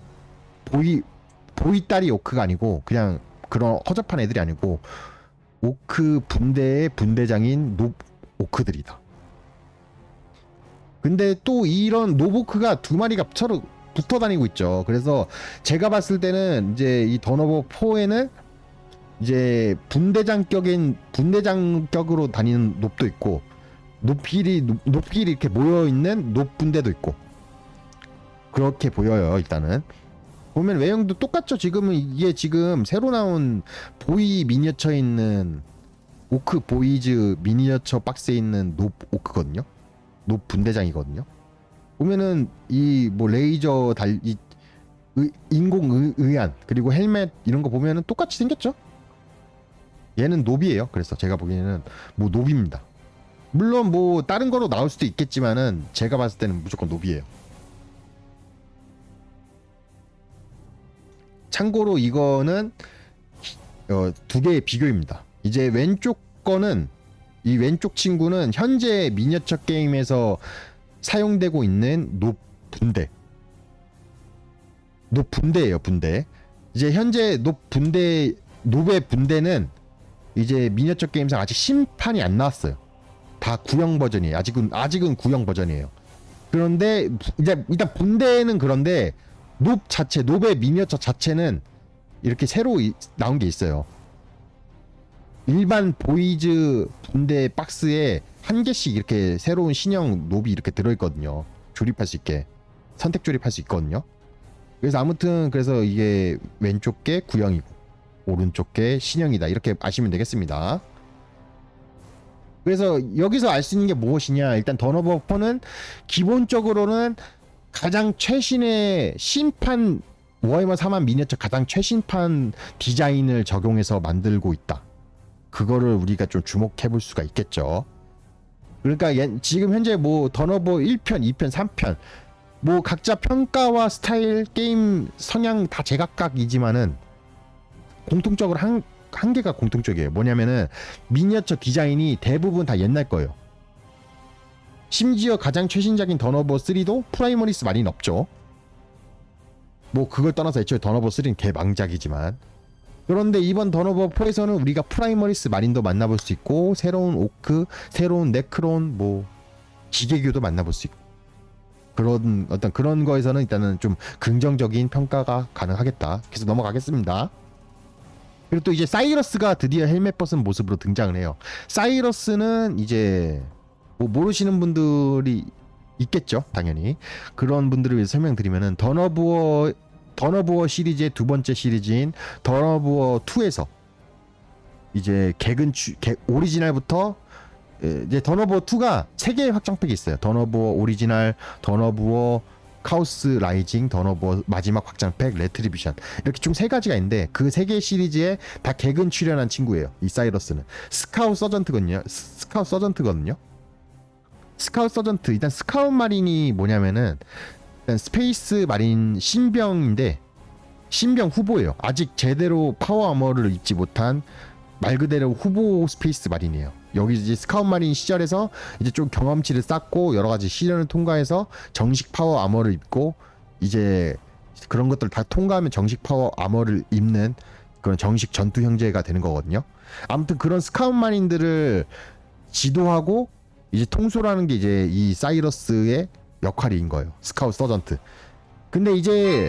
[SPEAKER 1] 보이따리 오크가 아니고 그냥 그런 허접한 애들이 아니고 오크 분대의 분대장인 오크들이다. 근데 또 이런 노보크가 두 마리가 서로 붙어 다니고 있죠. 그래서 제가 봤을 때는 이제 이 던오버 4에는 이제 분대장격으로 다니는 놉도 있고, 높길이 이렇게 모여 있는 놉 분대도 있고, 그렇게 보여요. 일단은 보면 외형도 똑같죠. 이게 지금 새로 나온 보이 미니어처에 있는 오크 보이즈 미니어처 박스에 있는 놉 오크거든요. 놉 분대장이거든요. 보면은 이 뭐 레이저 인공 의안 그리고 헬멧 이런 거 보면은 똑같이 생겼죠. 얘는 놉이에요. 그래서 제가 보기에는 뭐 놉입니다. 물론 뭐 다른 거로 나올 수도 있겠지만은 제가 봤을 때는 무조건 놉이에요. 참고로 이거는 두 개의 비교입니다. 이제 왼쪽 거는, 이 왼쪽 친구는 현재 미니어처 게임에서 사용되고 있는 놉 분대예요. 분대. 이제 현재 놉의 분대는 이제 미니어처 게임상 아직 심판이 안 나왔어요. 다 구형 버전이에요. 아직은 구형 버전이에요. 그런데 이제 일단 분대는, 그런데 놉의 미니어처 자체는 이렇게 새로 나온 게 있어요. 일반 보이즈 분대 박스에 한 개씩 이렇게 새로운 신형 놉이 이렇게 들어있거든요. 조립할 수 있게, 선택 조립할 수 있거든요. 그래서 아무튼 그래서 이게 왼쪽 게 구형이고 오른쪽 게 신형이다, 이렇게 아시면 되겠습니다. 그래서 여기서 알 수 있는 게 무엇이냐, 일단 던오버 4는 기본적으로는 가장 최신의 심판, 워해머 4만 미니어처 가장 최신판 디자인을 적용해서 만들고 있다. 그거를 우리가 좀 주목해 볼 수가 있겠죠. 그러니까 지금 현재 뭐 던오버 1편, 2편, 3편 뭐 각자 평가와 스타일, 게임 성향 다 제각각이지만은 공통적으로 한 개가 공통적이에요. 뭐냐면은 미니어처 디자인이 대부분 다 옛날 거예요. 심지어 가장 최신작인 던오버 3도 프라이머리스 마린 없죠. 뭐 그걸 떠나서 애초에 던오버 3는 개망작이지만, 그런데 이번 던오버 4에서는 우리가 프라이머리스 마린도 만나볼 수 있고, 새로운 오크, 새로운 네크론, 뭐 기계교도 만나볼 수 있고, 그런 거에서는 일단은 좀 긍정적인 평가가 가능하겠다. 그래서 넘어가겠습니다. 그리고 또 이제 사이러스가 드디어 헬멧 벗은 모습으로 등장을 해요. 사이러스는 이제 뭐 모르시는 분들이 있겠죠, 당연히. 그런 분들을 위해서 설명드리면은 던오브워 시리즈의 두 번째 시리즈인 던오브워 2에서 이제 오리지널부터 이제 던오브워 2가 3개의 확장팩이 있어요. 던오브워 오리지널, 던오브워 카오스 라이징, 던오브워 마지막 확장팩, 레트리뷰션, 이렇게 총 3가지가 있는데 그 3개의 시리즈에 다 개근 출연한 친구예요. 이 사이러스는 스카웃 서전트거든요. 스카웃 서전트, 일단 스카웃 마린이 뭐냐면은 일단 스페이스 마린 신병인데, 신병 후보예요. 아직 제대로 파워 아머를 입지 못한 말 그대로 후보 스페이스 마린이에요. 여기 이제 스카웃 마린 시절에서 이제 좀 경험치를 쌓고 여러 가지 시련을 통과해서 정식 파워 아머를 입고, 이제 그런 것들 다 통과하면 정식 파워 아머를 입는 그런 정식 전투 형제가 되는 거거든요. 아무튼 그런 스카웃 마린들을 지도하고 이제 통솔하는 게 이제 이 사이러스의 역할인 거예요. 스카웃 서전트. 근데 이제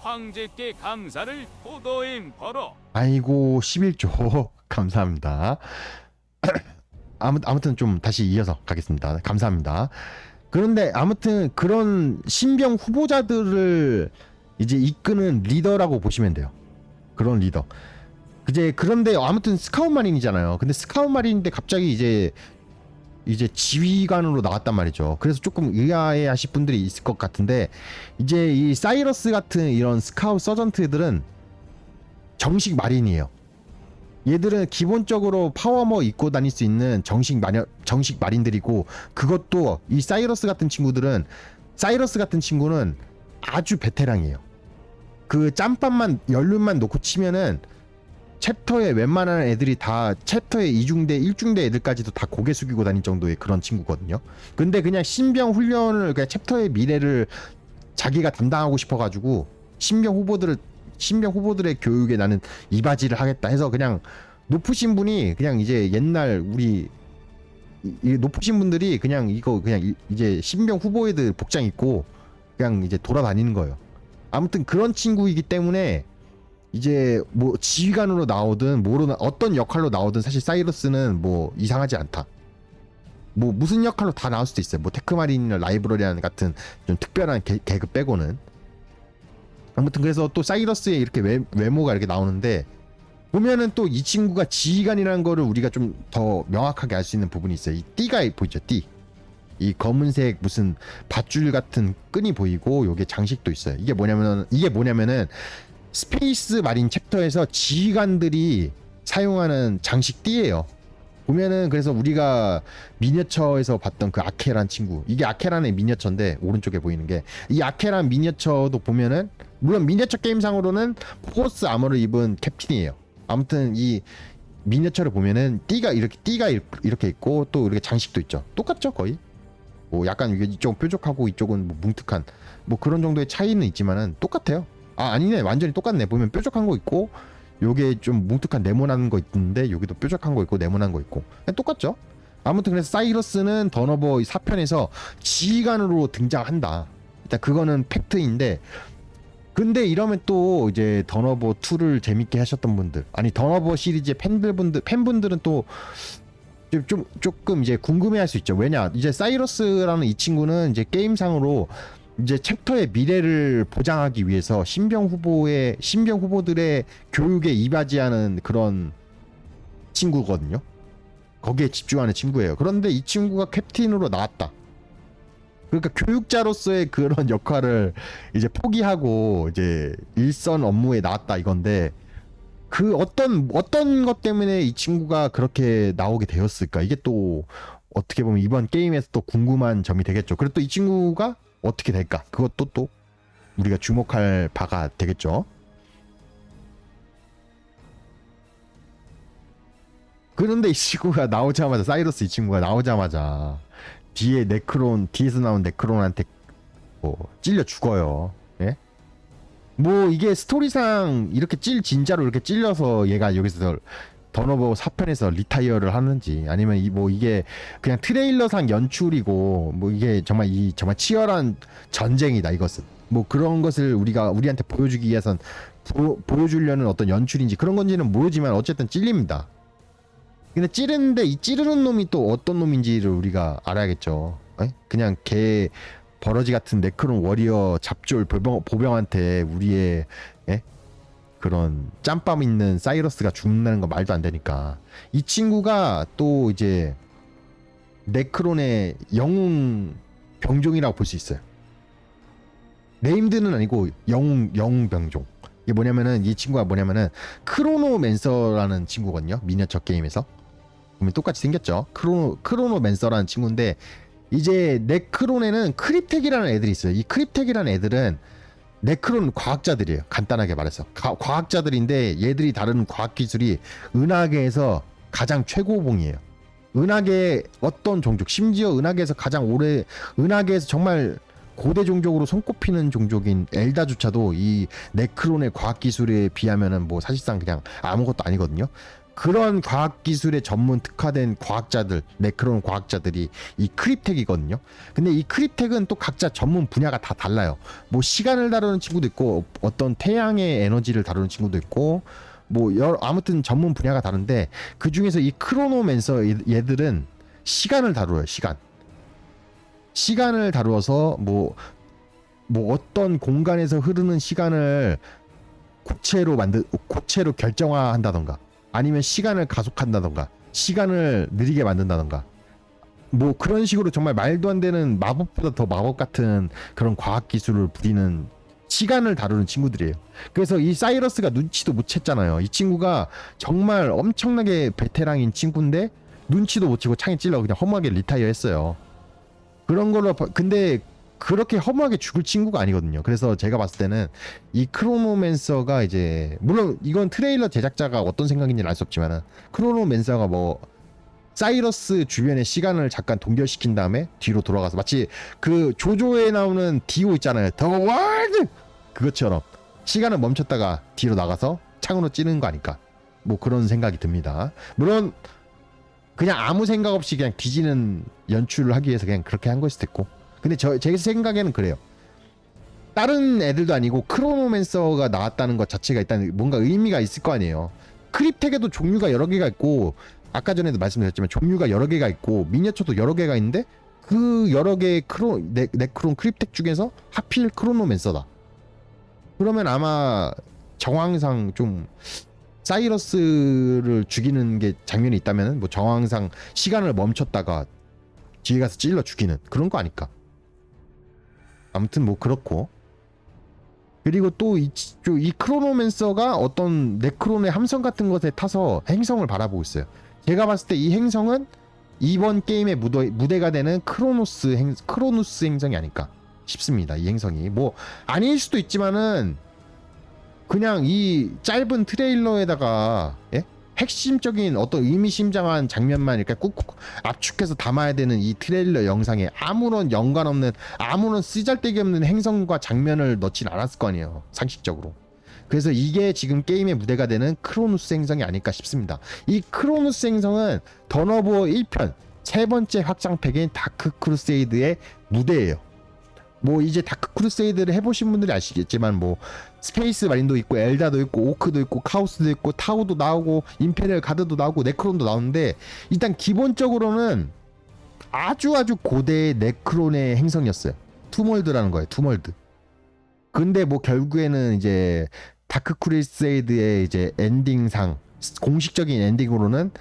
[SPEAKER 5] 황제께 감사를 포도임 벌어.
[SPEAKER 1] 아이고 11조 감사합니다. 아무튼 좀 다시 이어서 가겠습니다. 감사합니다. 그런데 아무튼 그런 신병 후보자들을 이제 이끄는 리더라고 보시면 돼요. 그런 리더. 이제 그런데 아무튼 스카웃 마린이잖아요. 근데 스카웃 마린인데 갑자기 이제 지휘관으로 나왔단 말이죠. 그래서 조금 의아해하실 분들이 있을 것 같은데 이제 이 사이러스 같은 이런 스카웃 서전트들은 정식 마린이에요. 얘들은 기본적으로 파워머 입고 다닐 수 있는 정식 마린들이고, 그것도 이 사이러스 같은 친구는 아주 베테랑이에요. 그 짬밥만 연륜만 놓고 치면은 챕터에 웬만한 애들이 다 챕터에 2중대 1중대 애들까지도 다 고개 숙이고 다닐 정도의 그런 친구거든요. 근데 그냥 신병 훈련을 그냥 챕터의 미래를 자기가 담당하고 싶어가지고 신병 후보들의 교육에 나는 이바지를 하겠다 해서 그냥 높으신 분이 그냥 이제 옛날 우리 이 높으신 분들이 그냥 이제 신병 후보 애들 복장 입고 그냥 이제 돌아다니는 거예요. 아무튼 그런 친구이기 때문에 이제 뭐 지휘관으로 나오든 뭐로 어떤 역할로 나오든 사실 사이러스는 뭐 이상하지 않다. 뭐 무슨 역할로 다 나올 수도 있어요. 뭐 테크마린이나 라이브러리안 같은 좀 특별한 개그 빼고는. 아무튼 그래서 또 사이러스의 이렇게 외모가 이렇게 나오는데 보면은 또 이 친구가 지휘관이라는 거를 우리가 좀 더 명확하게 알 수 있는 부분이 있어요. 이 띠가 보이죠? 띠. 이 검은색 무슨 밧줄 같은 끈이 보이고 요게 장식도 있어요. 이게 뭐냐면은 스페이스 마린 챕터에서 지휘관들이 사용하는 장식 띠예요. 보면은 그래서 우리가 미니어처에서 봤던 그 아케란 친구, 이게 아케란의 미니어처인데 오른쪽에 보이는 게 이 아케란 미니어처도 보면은 물론 미니어처 게임상으로는 포스 아머를 입은 캡틴이에요. 아무튼 이 미니어처를 보면은 띠가 이렇게 있고 또 이렇게 장식도 있죠. 똑같죠 거의. 뭐 약간 이쪽은 뾰족하고 이쪽은 뭐 뭉툭한 뭐 그런 정도의 차이는 있지만은 똑같아요. 아니네, 완전히 똑같네. 보면 뾰족한 거 있고 요게 좀 뭉툭한 네모난 거 있는데 여기도 뾰족한 거 있고 네모난 거 있고 똑같죠. 아무튼 그래서 사이러스는 던어버 4편에서 지휘관으로 등장한다. 일단 그거는 팩트인데, 근데 이러면 또 이제 던어버 2를 재밌게 하셨던 분들, 아니 던어버 시리즈의 팬분들은 또 조금 이제 궁금해할 수 있죠. 왜냐, 이제 사이러스라는 이 친구는 이제 게임상으로 이제 챕터의 미래를 보장하기 위해서 신병 후보들의 교육에 이바지하는 그런 친구거든요. 거기에 집중하는 친구예요. 그런데 이 친구가 캡틴으로 나왔다. 그러니까 교육자로서의 그런 역할을 이제 포기하고 이제 일선 업무에 나왔다 이건데, 그 어떤 것 때문에 이 친구가 그렇게 나오게 되었을까? 이게 또 어떻게 보면 이번 게임에서 또 궁금한 점이 되겠죠. 그리고 또 이 친구가 어떻게 될까? 그것도 또 우리가 주목할 바가 되겠죠. 그런데 이 친구가 나오자마자, 사이러스 이 친구가 나오자마자 뒤에서 나온 네크론한테 뭐 찔려 죽어요. 예? 뭐 이게 스토리상 이렇게 진짜로 이렇게 찔려서 얘가 여기서 던어버 4편에서 리타이어를 하는지, 아니면 이게 그냥 트레일러상 연출이고 뭐 이게 정말 치열한 전쟁이다 이것은, 뭐 그런 것을 우리한테 보여주기 위해선 보여주려는 어떤 연출인지 그런 건지는 모르지만 어쨌든 찔립니다. 근데 찌르는데 이 찌르는 놈이 또 어떤 놈인지를 우리가 알아야겠죠. 그냥 개 버러지 같은 네크론 워리어 잡졸 보병한테 우리의 그런 짬밥 있는 사이러스가 죽는다는 거 말도 안 되니까. 이 친구가 또 이제 네크론의 영웅 병종이라고 볼 수 있어요. 네임드는 아니고 영웅 병종. 이게 뭐냐면은, 이 친구가 뭐냐면은 크로노맨서라는 친구거든요. 미니어처 게임에서 보면 똑같이 생겼죠. 크로노맨서라는 친구인데, 이제 네크론에는 크립텍이라는 애들이 있어요. 이 크립텍이라는 애들은 네크론 과학자들이에요. 간단하게 말해서 과학자들인데, 얘들이 다루는 과학기술이 은하계에서 가장 최고봉이에요. 은하계의 어떤 종족, 심지어 은하계에서 은하계에서 정말 고대 종족으로 손꼽히는 종족인 엘다조차도 이 네크론의 과학기술에 비하면은 뭐 사실상 그냥 아무것도 아니거든요. 그런 과학기술에 전문 특화된 과학자들, 네크론 과학자들이 이 크립텍이거든요. 근데 이 크립텍은 또 각자 전문 분야가 다 달라요. 뭐 시간을 다루는 친구도 있고 어떤 태양의 에너지를 다루는 친구도 있고 뭐 아무튼 전문 분야가 다른데 그 중에서 이 크로노맨서 얘들은 시간을 다루어요. 시간을 다루어서 뭐 어떤 공간에서 흐르는 시간을 고체로 결정화한다던가 아니면 시간을 가속한다던가 시간을 느리게 만든다던가 뭐 그런 식으로 정말 말도 안 되는 마법보다 더 마법 같은 그런 과학 기술을 부리는 시간을 다루는 친구들이에요. 그래서 이 사이러스가 눈치도 못 챘잖아요. 이 친구가 정말 엄청나게 베테랑인 친구인데 눈치도 못 채고 창에 찔러 그냥 허무하게 리타이어 했어요. 그런 걸로 근데 그렇게 허무하게 죽을 친구가 아니거든요. 그래서 제가 봤을 때는 이 크로노맨서가 이제 물론 이건 트레일러 제작자가 어떤 생각인지는 알 수 없지만은 크로노맨서가 뭐 사이러스 주변의 시간을 잠깐 동결시킨 다음에 뒤로 돌아가서 마치 그 조조에 나오는 디오 있잖아요. 더 월드 그것처럼 시간을 멈췄다가 뒤로 나가서 창으로 찌르는 거 아닐까. 뭐 그런 생각이 듭니다. 물론 그냥 아무 생각 없이 그냥 뒤지는 연출을 하기 위해서 그냥 그렇게 한 걸 수도 있고. 근데 제 생각에는 그래요. 다른 애들도 아니고 크로노맨서가 나왔다는 것 자체가 일단 뭔가 의미가 있을 거 아니에요. 크립텍에도 종류가 여러 개가 있고 아까 전에도 말씀드렸지만 종류가 여러 개가 있고 미니어처도 여러 개가 있는데 그 여러 개의 네크론 크립텍 중에서 하필 크로노맨서다. 그러면 아마 정황상 좀 사이러스를 죽이는 게 장면이 있다면 뭐 정황상 시간을 멈췄다가 뒤에 가서 찔러 죽이는 그런 거 아닐까. 아무튼 뭐 그렇고. 그리고 또 이 크로노맨서가 어떤 네크론의 함성 같은 것에 타서 행성을 바라보고 있어요. 제가 봤을 때 이 행성은 이번 게임의 무대가 되는 크로누스 행성이 아닐까 싶습니다. 이 행성이 뭐 아닐 수도 있지만은 그냥 이 짧은 트레일러에다가 핵심적인 어떤 의미심장한 장면만 이렇게 꾹꾹 압축해서 담아야 되는 이 트레일러 영상에 아무런 연관 없는 아무런 쓰잘데기 없는 행성과 장면을 넣진 않았을 거 아니에요. 상식적으로. 그래서 이게 지금 게임의 무대가 되는 크로누스 행성이 아닐까 싶습니다. 이 크로누스 행성은 던어버 1편 세 번째 확장팩인 다크 크루세이드의 무대예요. 뭐 이제 다크 크루세이드를 해보신 분들이 아시겠지만 뭐 스페이스 마린도 있고 엘다도 있고 오크도 있고 카오스도 있고 타우도 나오고 임페리얼 가드도 나오고 네크론도 나오는데 일단 기본적으로는 아주 고대의 네크론의 행성이었어요. 투몰드라는 거예요. 투몰드. 근데 뭐 결국에는 이제 다크 크루세이드의 이제 엔딩상 공식적인 엔딩으로는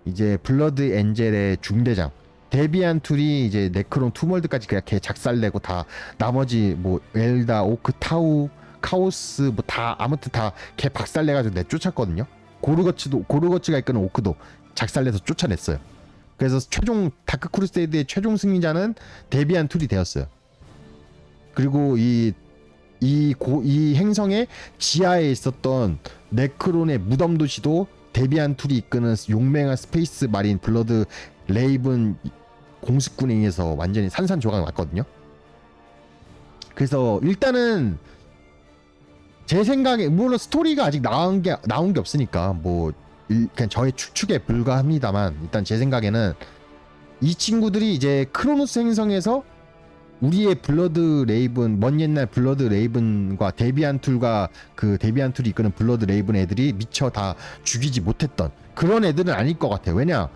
[SPEAKER 1] 이제 블러드 엔젤의 중대장 데비안 툴이 이제 네크론 투몰드까지 그냥 걔 작살내고 다 나머지 뭐 엘다 오크 타우 카오스 뭐 다 아무튼 다 걔 박살내가지고 내쫓았거든요. 고르거츠가 이끄는 오크도 작살내서 쫓아냈어요. 그래서 최종 다크 크루세이드의 최종 승리자는 데비안 툴이 되었어요. 그리고 이 행성의 지하에 있었던 네크론의 무덤 도시도 데비안 툴이 이끄는 용맹한 스페이스 마린 블러드 레이븐 공습군에 의해서 완전히 산산조각 났거든요. 그래서 일단은 제 생각에 물론 스토리가 아직 나온 게 없으니까 뭐 그냥 저의 추측에 불과합니다만 일단 제 생각에는 이 친구들이 이제 크로노스 행성에서 우리의 블러드 레이븐 먼 옛날 블러드 레이븐과 데비안 툴과 그 데비안 툴이 이끄는 블러드 레이븐 애들이 미처 다 죽이지 못했던 그런 애들은 아닐 것 같아요. 왜냐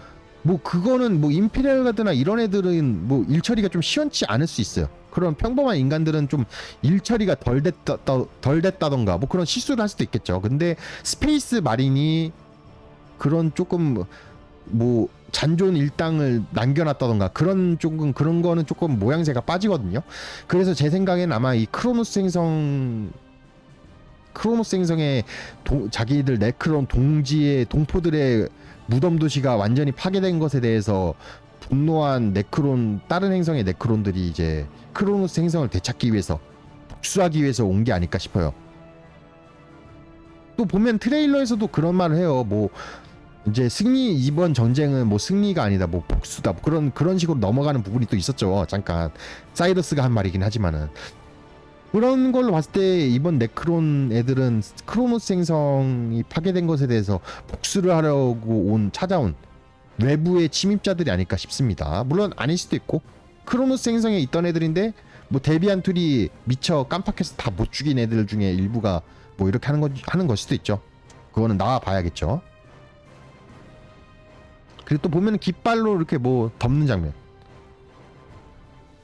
[SPEAKER 1] 뭐 그거는 뭐 임페리얼 가드나 이런 애들은 뭐 일처리가 좀 시원치 않을 수 있어요. 그런 평범한 인간들은 좀 일처리가 덜 됐다던가 뭐 그런 실수를 할 수도 있겠죠. 근데 스페이스 마린이 그런 조금 뭐 잔존 일당을 남겨놨다던가 그런 거는 조금 모양새가 빠지거든요. 그래서 제 생각엔 아마 이 크로노스 행성의 자기들 네크론 동지의 동포들의 무덤 도시가 완전히 파괴된 것에 대해서 분노한 다른 행성의 네크론들이 이제 크로노스 행성을 되찾기 위해서 복수하기 위해서 온 게 아닐까 싶어요. 또 보면 트레일러에서도 그런 말을 해요. 뭐 이제 이번 전쟁은 뭐 승리가 아니다, 뭐 복수다, 뭐 그런 식으로 넘어가는 부분이 또 있었죠. 잠깐 사이러스가 한 말이긴 하지만은 그런 걸로 봤을 때 이번 네크론 애들은 크로노스 행성이 파괴된 것에 대해서 복수를 하려고 찾아온 외부의 침입자들이 아닐까 싶습니다. 물론 아닐 수도 있고 크로노스 행성에 있던 애들인데 뭐 데비안 툴이 미처 깜빡해서 다 못 죽인 애들 중에 일부가 뭐 이렇게 하는 걸 수도 있죠. 그거는 나와 봐야겠죠. 그리고 또 보면은 깃발로 이렇게 뭐 덮는 장면.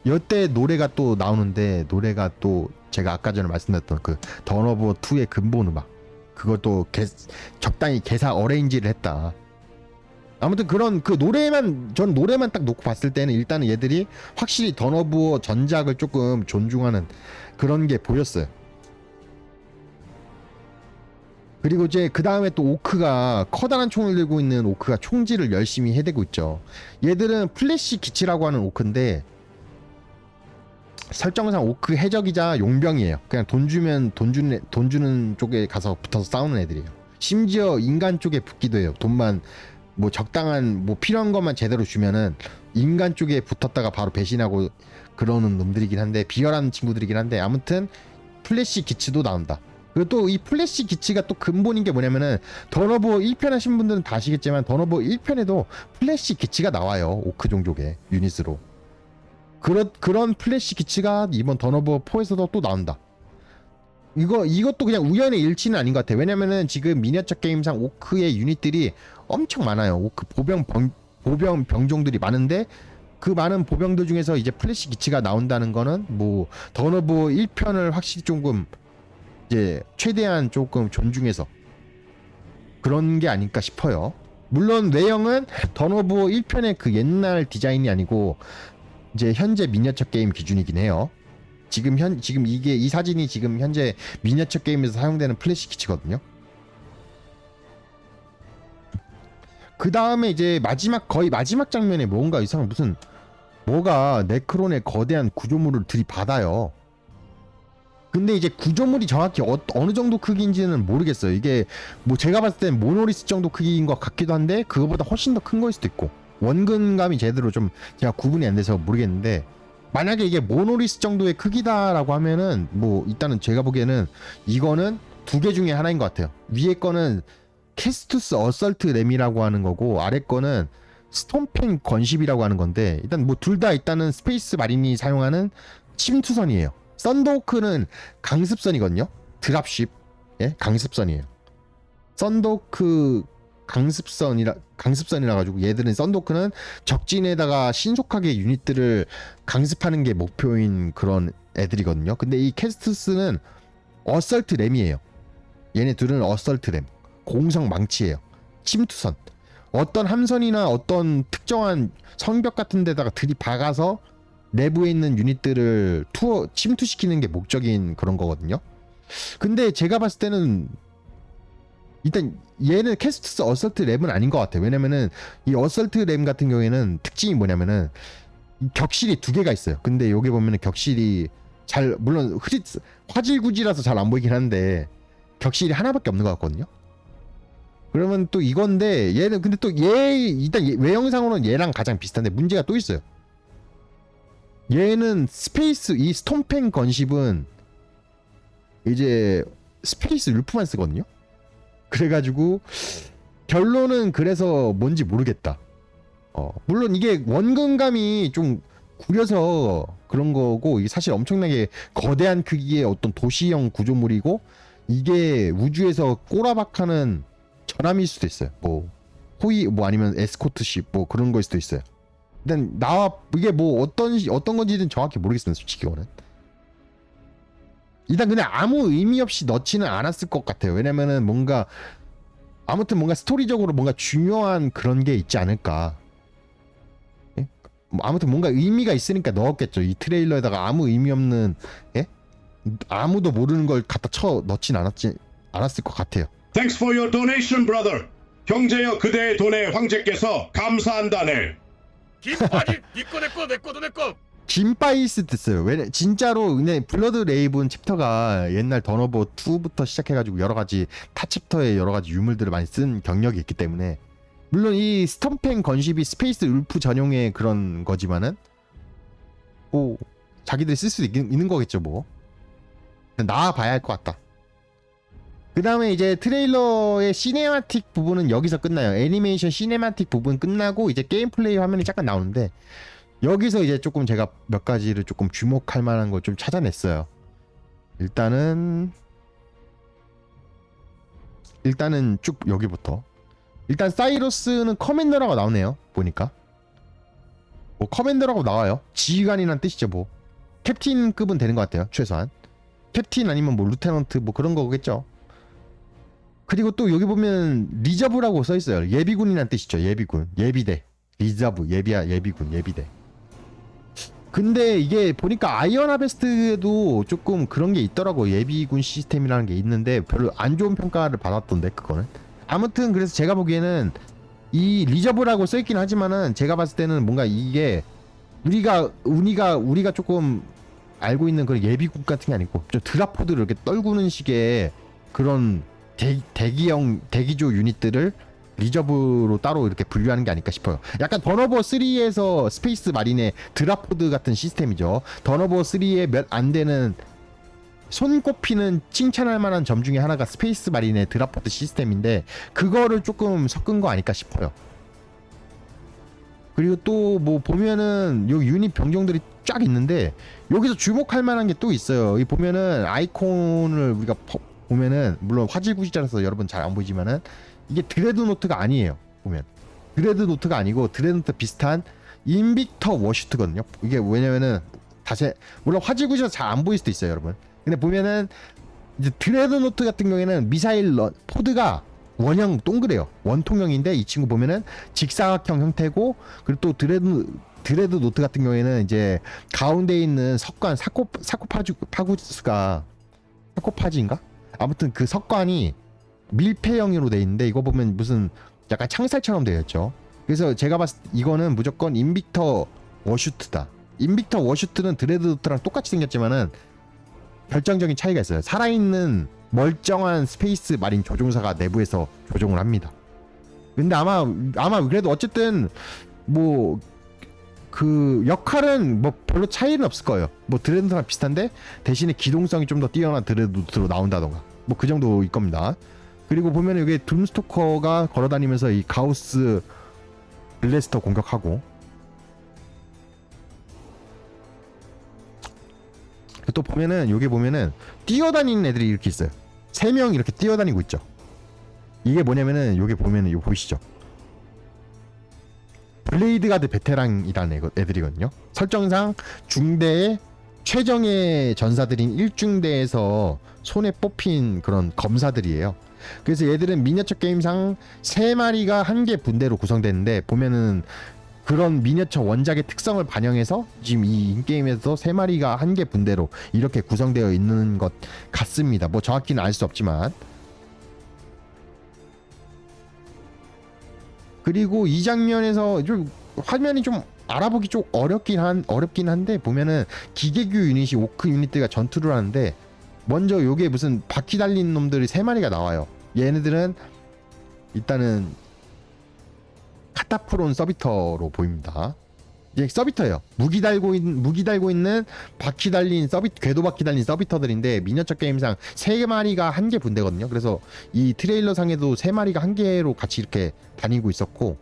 [SPEAKER 1] 이때 노래가 또 나오는데 노래가 또 제가 아까 전에 말씀드렸던 그 던 오브 2의 근본 음악 그것도 적당히 개사 어레인지를 했다. 아무튼 그런 그 노래만 전 노래만 딱 놓고 봤을 때는 일단은 얘들이 확실히 던 오브 전작을 조금 존중하는 그런 게 보였어요. 그리고 이제 그 다음에 또 오크가 커다란 총을 들고 있는 오크가 총질을 열심히 해대고 있죠. 얘들은 플래시 기치라고 하는 오크인데 설정상 오크 해적이자 용병이에요. 그냥 돈 주는 쪽에 가서 붙어서 싸우는 애들이에요. 심지어 인간 쪽에 붙기도 해요. 돈만 뭐 적당한 뭐 필요한 것만 제대로 주면은 인간 쪽에 붙었다가 바로 배신하고 그러는 놈들이긴 한데 비열한 친구들이긴 한데 아무튼 플래시 기치도 나온다. 그리고 또 이 플래시 기치가 또 근본인 게 뭐냐면은 던 오브 1편 하신 분들은 다 아시겠지만 던 오브 1편에도 플래시 기치가 나와요. 오크 종족의 유닛으로. 그런 플래시 기치가 이번 던 오브 4에서도 또 나온다. 이것도 그냥 우연의 일치는 아닌 것 같아. 왜냐면은 지금 미니어처 게임상 오크의 유닛들이 엄청 많아요. 오크 보병 병종들이 많은데 그 많은 보병들 중에서 이제 플래시 기치가 나온다는 거는 뭐 던 오브 1편을 확실히 조금 이제 최대한 조금 존중해서 그런 게 아닐까 싶어요. 물론 내용은 던 오브 1편의 그 옛날 디자인이 아니고 이제 현재 미니어처 게임 기준이긴 해요. 지금 이 사진이 지금 현재 미니어처 게임에서 사용되는 플래시 기치거든요. 그 다음에 이제 거의 마지막 장면에 뭔가 이상한 뭐가 네크론의 거대한 구조물을 들이받아요. 근데 이제 구조물이 정확히 어느 정도 크기인지는 모르겠어요. 이게 뭐 제가 봤을 땐 모노리스 정도 크기인 것 같기도 한데 그거보다 훨씬 더 큰 거일 수도 있고 원근감이 제대로 좀 제가 구분이 안 돼서 모르겠는데 만약에 이게 모노리스 정도의 크기다라고 하면은 뭐 일단은 제가 보기에는 이거는 두 개 중에 하나인 것 같아요. 위에 거는 캐스투스 어설트 램이라고 하는 거고 아래 거는 스톰펜 건십이라고 하는 건데 일단 뭐 둘 다 일단은 스페이스 마린이 사용하는 침투선이에요. 썬더호크는 강습선이거든요. 드랍십 예 강습선이에요. 썬더호크 강습선이라 가지고 얘들은 썬더호크는 적진에다가 신속하게 유닛들을 강습하는 게 목표인 그런 애들이거든요. 근데 이 캐스투스는 어설트 램이에요. 얘네 둘은 어설트 램 공성 망치예요. 침투선 어떤 함선이나 어떤 특정한 성벽 같은 데다가 들이박아서 내부에 있는 유닛들을 침투시키는 게 목적인 그런 거거든요. 근데 제가 봤을 때는 일단 얘는 캐스투스 어설트 램은 아닌 것 같아요. 왜냐면은 이 어설트 램 같은 경우에는 특징이 뭐냐면은 격실이 두 개가 있어요. 근데 여기 보면은 격실이 물론 화질구지라서 잘 안 보이긴 한데 격실이 하나밖에 없는 것 같거든요. 그러면 또 이건데 얘는 근데 또 일단 외형상으로는 얘랑 가장 비슷한데 문제가 또 있어요. 얘는 이 스톰펜 건십은 이제 스페이스 울프만 쓰거든요. 그래가지고 결론은 그래서 뭔지 모르겠다. 물론 이게 원근감이 좀 구려서 그런 거고 이게 사실 엄청나게 거대한 크기의 어떤 도시형 구조물이고 이게 우주에서 꼬라박하는 전함일 수도 있어요. 뭐 아니면 에스코트십 뭐 그런 거일 수도 있어요. 일단 이게 뭐 어떤 건지는 정확히 모르겠습니다. 솔직히 이거는 일단 그냥 아무 의미 없이 넣지는 않았을 것 같아요. 왜냐면은 아무튼 뭔가 스토리적으로 뭔가 중요한 그런 게 있지 않을까. 예? 뭐 아무튼 뭔가 의미가 있으니까 넣었겠죠. 이 트레일러에다가 아무 의미 없는 예? 아무도 모르는 걸 갖다 넣진 않았을 것 같아요.
[SPEAKER 4] Thanks for your donation, brother. 형제여 그대의 돈에 황제께서 감사한다네.
[SPEAKER 5] 김빠지 니꺼 내꺼도 내꺼.
[SPEAKER 1] 김바이스 됐어요. 진짜로 그냥 블러드 레이븐 챕터가 옛날 던 오브 2부터 시작해가지고 여러 가지 타 챕터에 여러 가지 유물들을 많이 쓴 경력이 있기 때문에 물론 이 스톰펜 건십이 스페이스 울프 전용의 그런 거지만은 뭐 자기들이 쓸 수도 있는 거겠죠 뭐. 나와봐야 할 것 같다. 그 다음에 이제 트레일러의 시네마틱 부분은 여기서 끝나요. 애니메이션 시네마틱 부분 끝나고 이제 게임 플레이 화면이 잠깐 나오는데 여기서 이제 조금 제가 몇 가지를 조금 주목할 만한 걸 좀 찾아냈어요. 일단은 쭉 여기부터 일단 사이러스는 커맨더라고 나오네요. 보니까 뭐 커맨더라고 나와요. 지휘관이란 뜻이죠. 뭐 캡틴급은 되는 것 같아요. 최소한 캡틴 아니면 뭐 루테넌트 뭐 그런 거겠죠. 그리고 또 여기 보면 리저브라고 써 있어요. 예비군이란 뜻이죠. 예비군, 예비대, 리저브, 예비군, 예비대. 근데 이게 보니까 아이언 하베스트에도 조금 그런 게 있더라고. 예비군 시스템이라는 게 있는데 별로 안 좋은 평가를 받았던데 그거는. 아무튼 그래서 제가 보기에는 이 리저브라고 써 있긴 하지만은 제가 봤을 때는 뭔가 이게 우리가 조금 알고 있는 그런 예비군 같은 게 아니고 좀 드라포드를 이렇게 떨구는 식의 그런 대기조 유닛들을 리저브로 따로 이렇게 분류하는 게 아닐까 싶어요. 약간 던어버 3에서 스페이스 마린의 드라포드 같은 시스템이죠. 던어버 3에 몇 안 되는 손꼽히는 칭찬할 만한 점 중에 하나가 스페이스 마린의 드라포드 시스템인데 그거를 조금 섞은 거 아닐까 싶어요. 그리고 또 뭐 보면은 요 유닛 병정들이 쫙 있는데 여기서 주목할 만한 게 또 있어요. 이 보면은 아이콘을 우리가 보면은 물론 화질구시자라서 여러분 잘 안 보이지만은 이게 드레드노트가 아니에요. 보면 드레드노트가 아니고 드레드노트 비슷한 인빅터 워슈트거든요. 이게 왜냐면은 다시 물론 화질구시자 잘 안 보일 수도 있어요, 여러분. 근데 보면은 이제 드레드노트 같은 경우에는 미사일 포드가 원형 동그래요. 원통형인데 이 친구 보면은 직사각형 형태고 그리고 또 드레드노트 같은 경우에는 이제 가운데 있는 석관 사코파지인가? 아무튼 그 석관이 밀폐형으로 돼 있는데 이거 보면 무슨 약간 창살처럼 되어 있죠. 그래서 제가 봤을 때 이거는 무조건 인빅터 워슈트다. 인빅터 워슈트는 드레드노트랑 똑같이 생겼지만은 결정적인 차이가 있어요. 살아있는 멀쩡한 스페이스 마린 조종사가 내부에서 조종을 합니다. 근데 아마 그래도 어쨌든 뭐 그 역할은 뭐 별로 차이는 없을 거예요. 뭐 드레드노트랑 비슷한데 대신에 기동성이 좀 더 뛰어난 드레드노트로 나온다던가 뭐 그 정도일 겁니다. 그리고 보면 여기 둠스토커가 걸어다니면서 이 가우스 블래스터 공격하고 또 보면은 여기 보면은 뛰어다니는 애들이 이렇게 있어요. 3명 이렇게 뛰어다니고 있죠. 이게 뭐냐면은 여기 보면은 이거 보이시죠? 블레이드 가드 베테랑이라는 애들이거든요. 설정상 중대의 최정예 전사들인 1중대에서 손에 뽑힌 그런 검사들이에요. 그래서 얘들은 미니어처 게임상 3마리가 한 개 분대로 구성되는데 보면은 그런 미니어처 원작의 특성을 반영해서 지금 이 인게임에서 3마리가 한 개 분대로 이렇게 구성되어 있는 것 같습니다. 뭐 정확히는 알 수 없지만. 그리고 이 장면에서 좀 화면이 좀 알아보기 좀 어렵긴 한데 보면은 기계규 유닛이 오크 유닛들과 전투를 하는데 먼저 요게 무슨 바퀴 달린 놈들이 3마리가 나와요. 얘네들은 일단은 카타프론 서비터로 보입니다. 이게 서비터예요. 무기 달고 있는 바퀴 달린 궤도 바퀴 달린 서비터들인데 미니어처 게임상 3마리가 한 개 분대거든요. 그래서 이 트레일러 상에도 3마리가 한 개로 같이 이렇게 다니고 있었고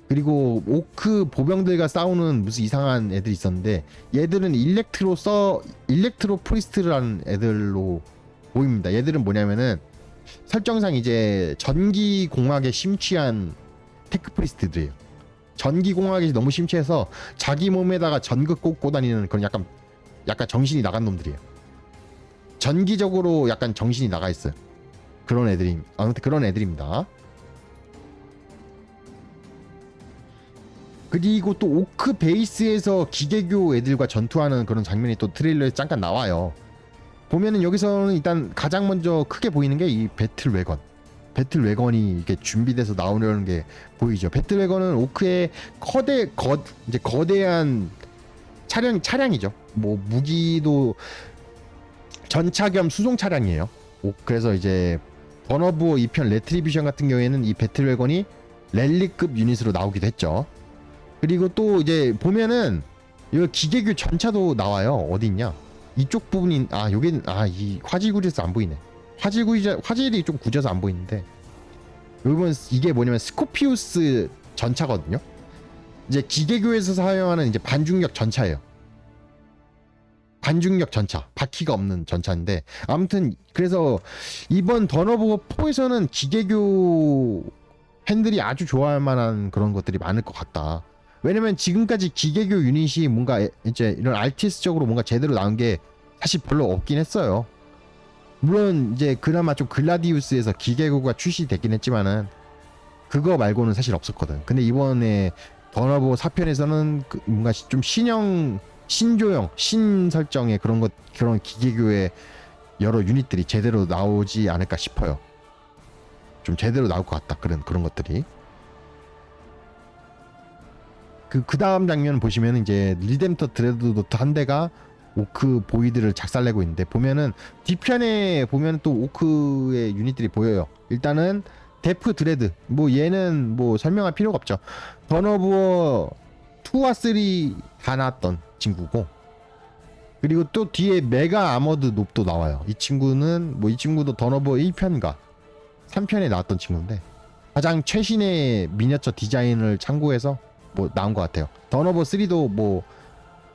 [SPEAKER 1] 그리고 오크 보병들과 싸우는 무슨 이상한 애들이 있었는데 얘들은 일렉트로 프리스트라는 애들로 보입니다. 얘들은 뭐냐면은 설정상 이제 전기 공학에 심취한 테크 프리스트들이에요. 전기 공학에 너무 심취해서 자기 몸에다가 전극 꽂고 다니는 그런 약간 정신이 나간 놈들이에요. 전기적으로 약간 정신이 나가 있어요. 아무튼 그런 애들입니다. 그리고 또 오크 베이스에서 기계교 애들과 전투하는 그런 장면이 또 트레일러에 잠깐 나와요. 보면은 여기서는 일단 가장 먼저 크게 보이는 게 이 배틀웨건이 이렇게 준비돼서 나오려는 게 보이죠. 배틀웨건은 오크의 거대한 차량이죠. 뭐 무기도 전차 겸 수송 차량이에요. 그래서 이제 번어부 2편 레트리비션 같은 경우에는 이 배틀웨건이 랠리급 유닛으로 나오기도 했죠. 그리고 또 이제 보면은 이 기계규 전차도 나와요. 어디 있냐? 이쪽 부분이 여긴 이 화질구에서 안 보이네. 화질이 좀 굳어서 안 보이는데 여러분 이게 뭐냐면 스코피우스 전차거든요. 이제 기계교에서 사용하는 이제 반중력 전차예요. 반중력 전차, 바퀴가 없는 전차인데 아무튼 그래서 이번 던어버 4에서는 기계교 팬들이 아주 좋아할 만한 그런 것들이 많을 것 같다. 왜냐면 지금까지 기계교 유닛이 뭔가 이제 이런 RTS적으로 뭔가 제대로 나온 게 사실 별로 없긴 했어요. 물론 이제 그나마 좀 글라디우스에서 기계교가 출시됐긴 했지만은 그거 말고는 사실 없었거든. 근데 이번에 던어버 4편에서는 뭔가 좀 신조형, 신설정의 그런 기계교의 여러 유닛들이 제대로 나오지 않을까 싶어요. 좀 제대로 나올 것 같다. 그런 것들이. 그 다음 장면 보시면 이제 리뎀터 드레드노트 한 대가 오크 보이드를 작살내고 있는데 보면은 뒤편에 보면 또 오크의 유닛들이 보여요. 일단은 데프 드레드 뭐 얘는 뭐 설명할 필요가 없죠. 던어버 2와 3 다 나왔던 친구고 그리고 또 뒤에 메가 아머드 놉도 나와요. 이 친구도 던어버 1편과 3편에 나왔던 친구인데 가장 최신의 미니어처 디자인을 참고해서 뭐 나온 것 같아요. 던어버 3도 뭐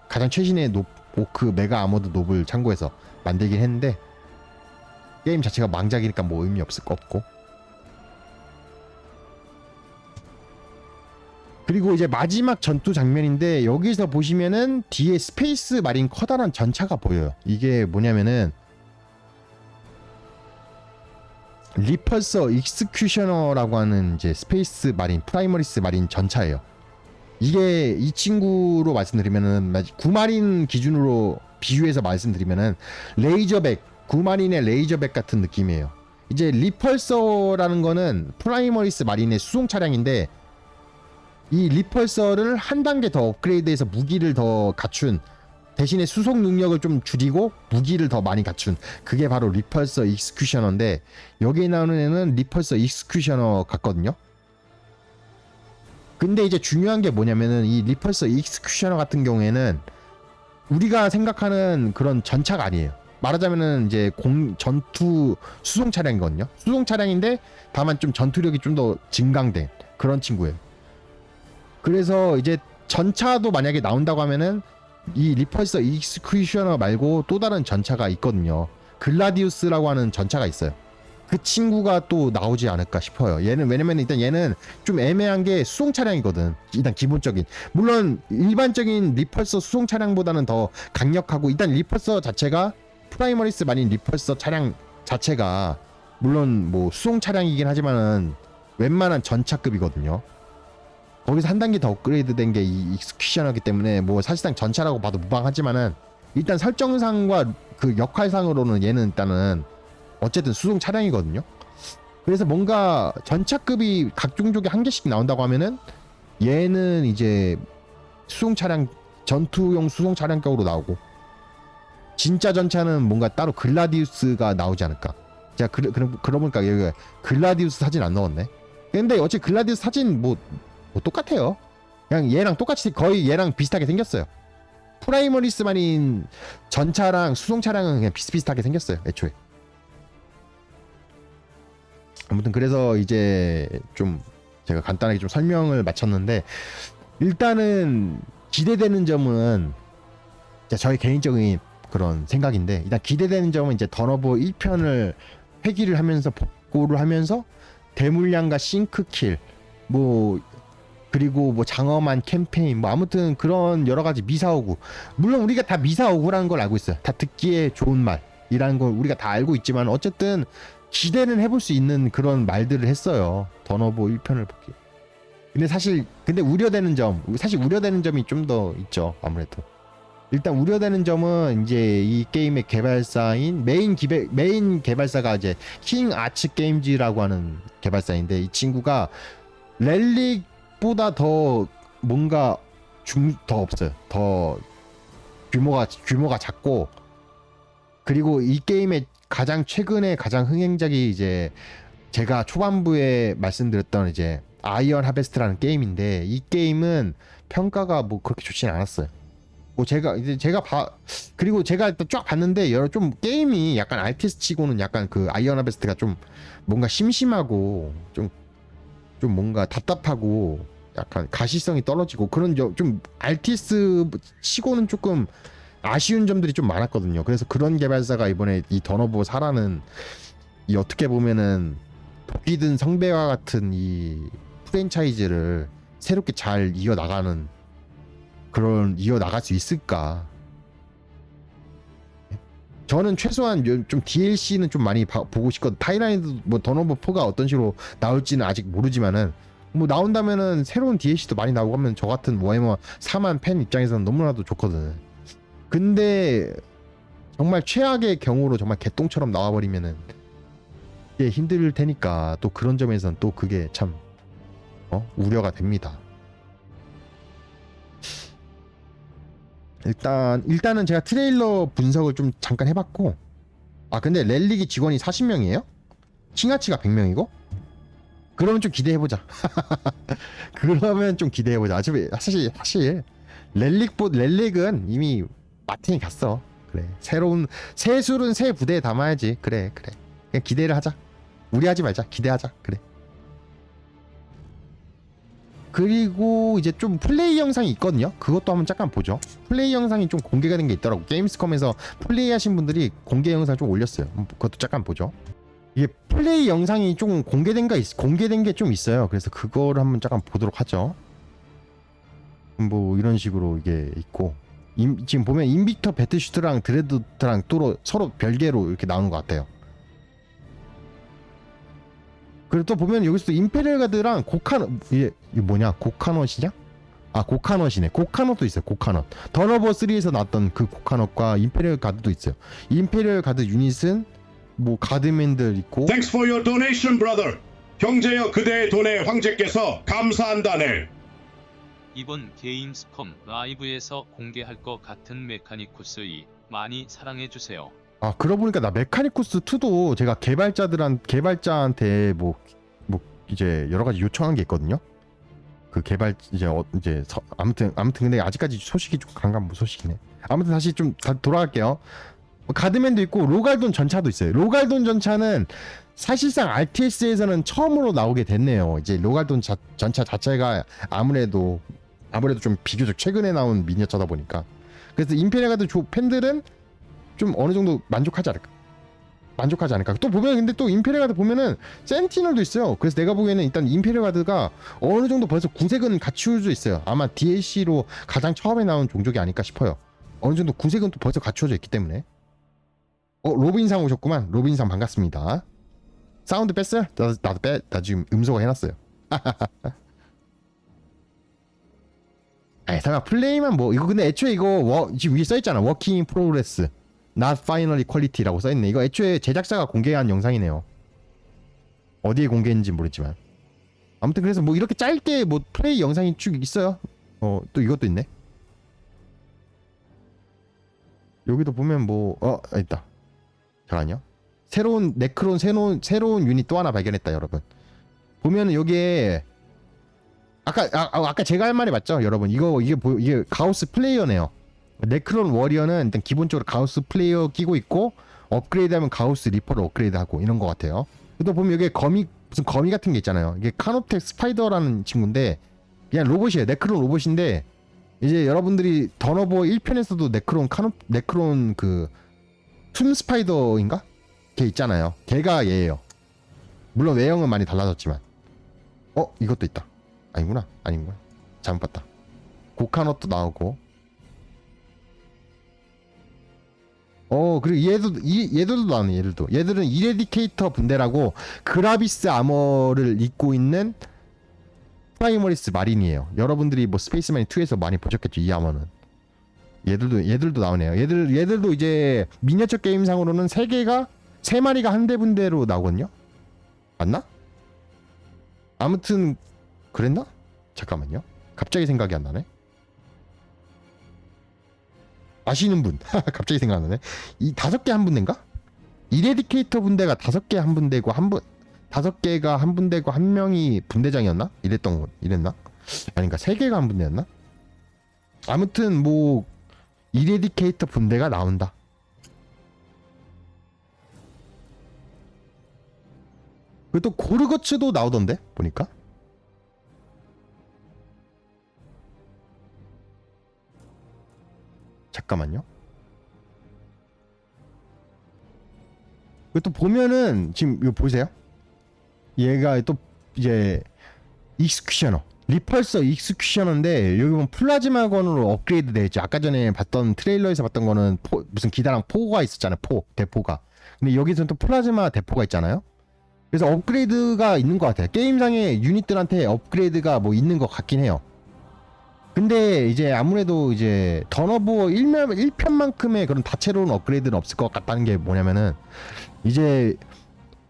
[SPEAKER 1] 가장 최신의 오크 메가 아머드 놉을 참고해서 만들긴 했는데 게임 자체가 망작이니까 뭐 의미 없고 그리고 이제 마지막 전투 장면인데 여기서 보시면은 뒤에 스페이스 마린 커다란 전차가 보여요. 이게 뭐냐면은 리펄서 익스큐셔너라고 하는 이제 스페이스 마린 프라이머리스 마린 전차예요. 이게 이 친구로 말씀드리면은 9마린 기준으로 비유해서 말씀드리면은 레이저백 9마린의 레이저백 같은 느낌이에요. 이제 리펄서라는 거는 프라이머리스 마린의 수송 차량인데 이 리펄서를 한 단계 더 업그레이드해서 무기를 더 갖춘 대신에 수송 능력을 좀 줄이고 무기를 더 많이 갖춘 그게 바로 리펄서 익스큐셔너인데 여기에 나오는 애는 리펄서 익스큐셔너 같거든요. 근데 이제 중요한 게 뭐냐면은 이 리펄서 익스큐셔너 같은 경우에는 우리가 생각하는 그런 전차가 아니에요. 말하자면은 이제 전투 수송 차량이거든요. 수송 차량인데 다만 좀 전투력이 좀 더 증강된 그런 친구예요. 그래서 이제 전차도 만약에 나온다고 하면은 이 리펄서 익스큐셔너 말고 또 다른 전차가 있거든요. 글라디우스라고 하는 전차가 있어요. 그 친구가 또 나오지 않을까 싶어요. 얘는 왜냐면 일단 얘는 좀 애매한 게 수송 차량이거든. 일단 기본적인 물론 일반적인 리펄서 수송 차량보다는 더 강력하고 일단 리펄서 자체가 프라이머리스 마린 리펄서 차량 자체가 물론 뭐 수송 차량이긴 하지만은 웬만한 전차급이거든요. 거기서 한 단계 더 업그레이드 된 게 이 익스큐셔너기 때문에 뭐 사실상 전차라고 봐도 무방하지만은 일단 설정상과 그 역할상으로는 얘는 일단은 어쨌든 수송 차량이거든요. 그래서 뭔가 전차급이 각 종족에 한 개씩 나온다고 하면은 얘는 이제 수송 차량 전투용 수송 차량격으로 나오고 진짜 전차는 뭔가 따로 글라디우스가 나오지 않을까. 제가 그러고 보니까 여기 글라디우스 사진 안 넣었네. 근데 어차피 글라디우스 사진 뭐 똑같아요. 그냥 얘랑 똑같이 거의 얘랑 비슷하게 생겼어요. 프라이머리스 마린 전차랑 수송 차량은 그냥 비슷비슷하게 생겼어요. 애초에. 아무튼 그래서 이제 좀 제가 간단하게 좀 설명을 마쳤는데 일단은 기대되는 점은 저희 개인적인 그런 생각인데 일단 기대되는 점은 이제 던어버 1편을 회귀를 하면서 복고를 하면서 대물량과 싱크킬 뭐 그리고 뭐 장엄한 캠페인 뭐 아무튼 그런 여러 가지 미사오구 물론 우리가 다 미사오구라는 걸 알고 있어요. 다 듣기에 좋은 말이라는 걸 우리가 다 알고 있지만 어쨌든 기대는 해볼 수 있는 그런 말들을 했어요. 던어버 1편을 보기. 근데 우려되는 점이 좀 더 있죠. 아무래도 일단 우려되는 점은 이제 이 게임의 개발사인 메인 개발사가 이제 킹 아츠 게임즈라고 하는 개발사인데 이 친구가 렐릭보다 더 뭔가 더 없어요. 더 규모가 작고 그리고 이 게임의 최근에 가장 흥행작이 이제 제가 초반부에 말씀드렸던 이제 아이언 하베스트라는 게임인데 이 게임은 평가가 뭐 그렇게 좋지는 않았어요. 뭐 그리고 제가 일단 쫙 봤는데 여러 좀 게임이 약간 RTS 치고는 약간 그 아이언 하베스트가 좀 뭔가 심심하고 좀 뭔가 답답하고 약간 가시성이 떨어지고 그런 좀 RTS 치고는 조금 아쉬운 점들이 좀 많았거든요. 그래서 그런 개발사가 이번에 이 던 오브 사라는 이 어떻게 보면은 독이 든 성배와 같은 이 프랜차이즈를 새롭게 잘 이어나가는 이어나갈 수 있을까? 저는 최소한 좀 DLC는 좀 많이 보고 싶거든. 타이라인도 뭐 던 오브 4가 어떤 식으로 나올지는 아직 모르지만은 뭐 나온다면은 새로운 DLC도 많이 나오고 하면 저 같은 워해머 4만 팬 입장에서는 너무나도 좋거든. 근데 정말 최악의 경우로 정말 개똥처럼 나와버리면은 이게 힘들 테니까 또 그런 점에서는 또 그게 참 우려가 됩니다. 일단은 제가 트레일러 분석을 좀 잠깐 해봤고, 근데 렐릭이 직원이 40명이에요? 킹아치가 100명이고? 그러면 좀 기대해보자. 그러면 좀 기대해보자. 사실 렐릭은 이미 마틴이 갔어. 그래, 새 술은 새 부대에 담아야지. 그래 그냥 기대를 하자. 무리하지 말자. 기대하자. 그래. 그리고 이제 좀 플레이 영상이 있거든요. 그것도 한번 잠깐 보죠. 플레이 영상이 좀 공개가 된 게 있더라고. 게임스컴에서 플레이 하신 분들이 공개 영상 좀 올렸어요. 그것도 잠깐 보죠. 이게 플레이 영상이 좀 공개된 게 좀 있어요. 그래서 그거를 한번 잠깐 보도록 하죠. 뭐 이런 식으로 이게 있고, 지금 보면 인비터 배틀슈트랑 드레드랑 또 서로 별개로 이렇게 나오는 것 같아요. 그리고 또 보면 여기서 또 임페리얼 가드랑 이게 뭐냐? 고카넛이냐? 고카넛이네. 고카넛도 있어요. 고카넛. 던 오브 3에서 나왔던 그 고카넛과 임페리얼 가드도 있어요. 임페리얼 가드 유닛은 뭐 가드맨들 있고.
[SPEAKER 4] Thanks for your donation, brother. 형제여 그대의 돈에 황제께서 감사한다네.
[SPEAKER 6] 이번 게임스컴 라이브에서 공개할 것 같은 메카니쿠스 2 많이 사랑해 주세요.
[SPEAKER 1] 그러고 보니까 나 메카니쿠스 2도 제가 개발자한테 뭐 이제 여러 가지 요청한 게 있거든요. 그 아무튼 근데 아직까지 소식이 좀 소식이네. 아무튼 다시 좀 돌아갈게요. 가드맨도 있고 로갈돈 전차도 있어요. 로갈돈 전차는 사실상 RTS에서는 처음으로 나오게 됐네요. 이제 로갈돈 전차 자체가 아무래도 좀 비교적 최근에 나온 미니어처다 보니까. 그래서 임페리얼 가드 팬들은 좀 어느 정도 만족하지 않을까. 또 보면 근데 또 임페리얼 가드 보면은 센티널도 있어요. 그래서 내가 보기에는 일단 임페리얼 가드가 어느 정도 벌써 구색은 갖추어져 수 있어요. 아마 DLC로 가장 처음에 나온 종족이 아닐까 싶어요. 어느 정도 구색은 또 벌써 갖추어져 있기 때문에. 로빈상 오셨구만. 로빈상 반갑습니다. 사운드 뺐어요? 나도 나 지금 음소거 해놨어요. 설마 플레이만 이거 근데 애초에 이거 지금 위에 써있잖아. 워킹 인 프로그레스 Not Finally Quality라고 써있네. 이거 애초에 제작자가 공개한 영상이네요. 어디에 공개했는지 모르겠지만 아무튼 그래서 뭐 이렇게 짧게 플레이 영상이 쭉 있어요. 또 이것도 있네. 여기도 보면 있다. 잠깐만요. 새로운 네크론 새로운 유닛 또 하나 발견했다, 여러분. 보면은 여기에 아까 제가 할 말이 맞죠, 여러분? 이게 가우스 플레이어네요. 네크론 워리어는 일단 기본적으로 가우스 플레이어 끼고 있고 업그레이드하면 가우스 리퍼를 업그레이드하고 이런 것 같아요. 또 보면 여기 무슨 거미 같은 게 있잖아요. 이게 카노텍 스파이더라는 친구인데 그냥 로봇이에요. 네크론 로봇인데 이제 여러분들이 던 오브 1편에서도 네크론 그 툼 스파이더인가? 걔 있잖아요. 걔가 얘예요. 물론 외형은 많이 달라졌지만. 이것도 있다. 아니구나. 잘못 봤다. 고카넛도 나오고. 그리고 얘들도 나오네. 얘들은 이레디케이터 분대라고 그라비스 아머를 입고 있는 프라이머리스 마린이에요. 여러분들이 스페이스마인 2에서 많이 보셨겠죠, 이 아머는. 얘들도 나오네요. 얘들도 이제 미니어처 게임상으로는 3마리가 한 대 분대로 나오거든요. 맞나? 아무튼 그랬나? 잠깐만요. 갑자기 생각이 안 나네. 아시는 분 갑자기 생각 안 나네. 이 5개 한 분대인가? 이레디케이터 분대가 5개 한 분대고 5개가 한 분대고 한 명이 분대장이었나? 이랬나? 아닌가? 3개가 한 분대였나? 아무튼 이레디케이터 분대가 나온다. 그리고 또 고르거츠도 나오던데 보니까. 잠깐만요. 그리고 또 보면은 지금 이거 보세요. 얘가 또 이제 익스큐셔너, 리펄서 익스큐셔너인데 여기 보면 플라즈마건으로 업그레이드 되어 있죠. 아까 전에 봤던 트레일러에서 봤던 거는 무슨 기다랑 포가 있었잖아요. 대포가. 근데 여기서는 또 플라즈마 대포가 있잖아요. 그래서 업그레이드가 있는 것 같아요. 게임상의 유닛들한테 업그레이드가 뭐 있는 것 같긴 해요. 근데 이제 아무래도 이제 던어버 1편만큼의 그런 다채로운 업그레이드는 없을 것 같다는 게 뭐냐면은 이제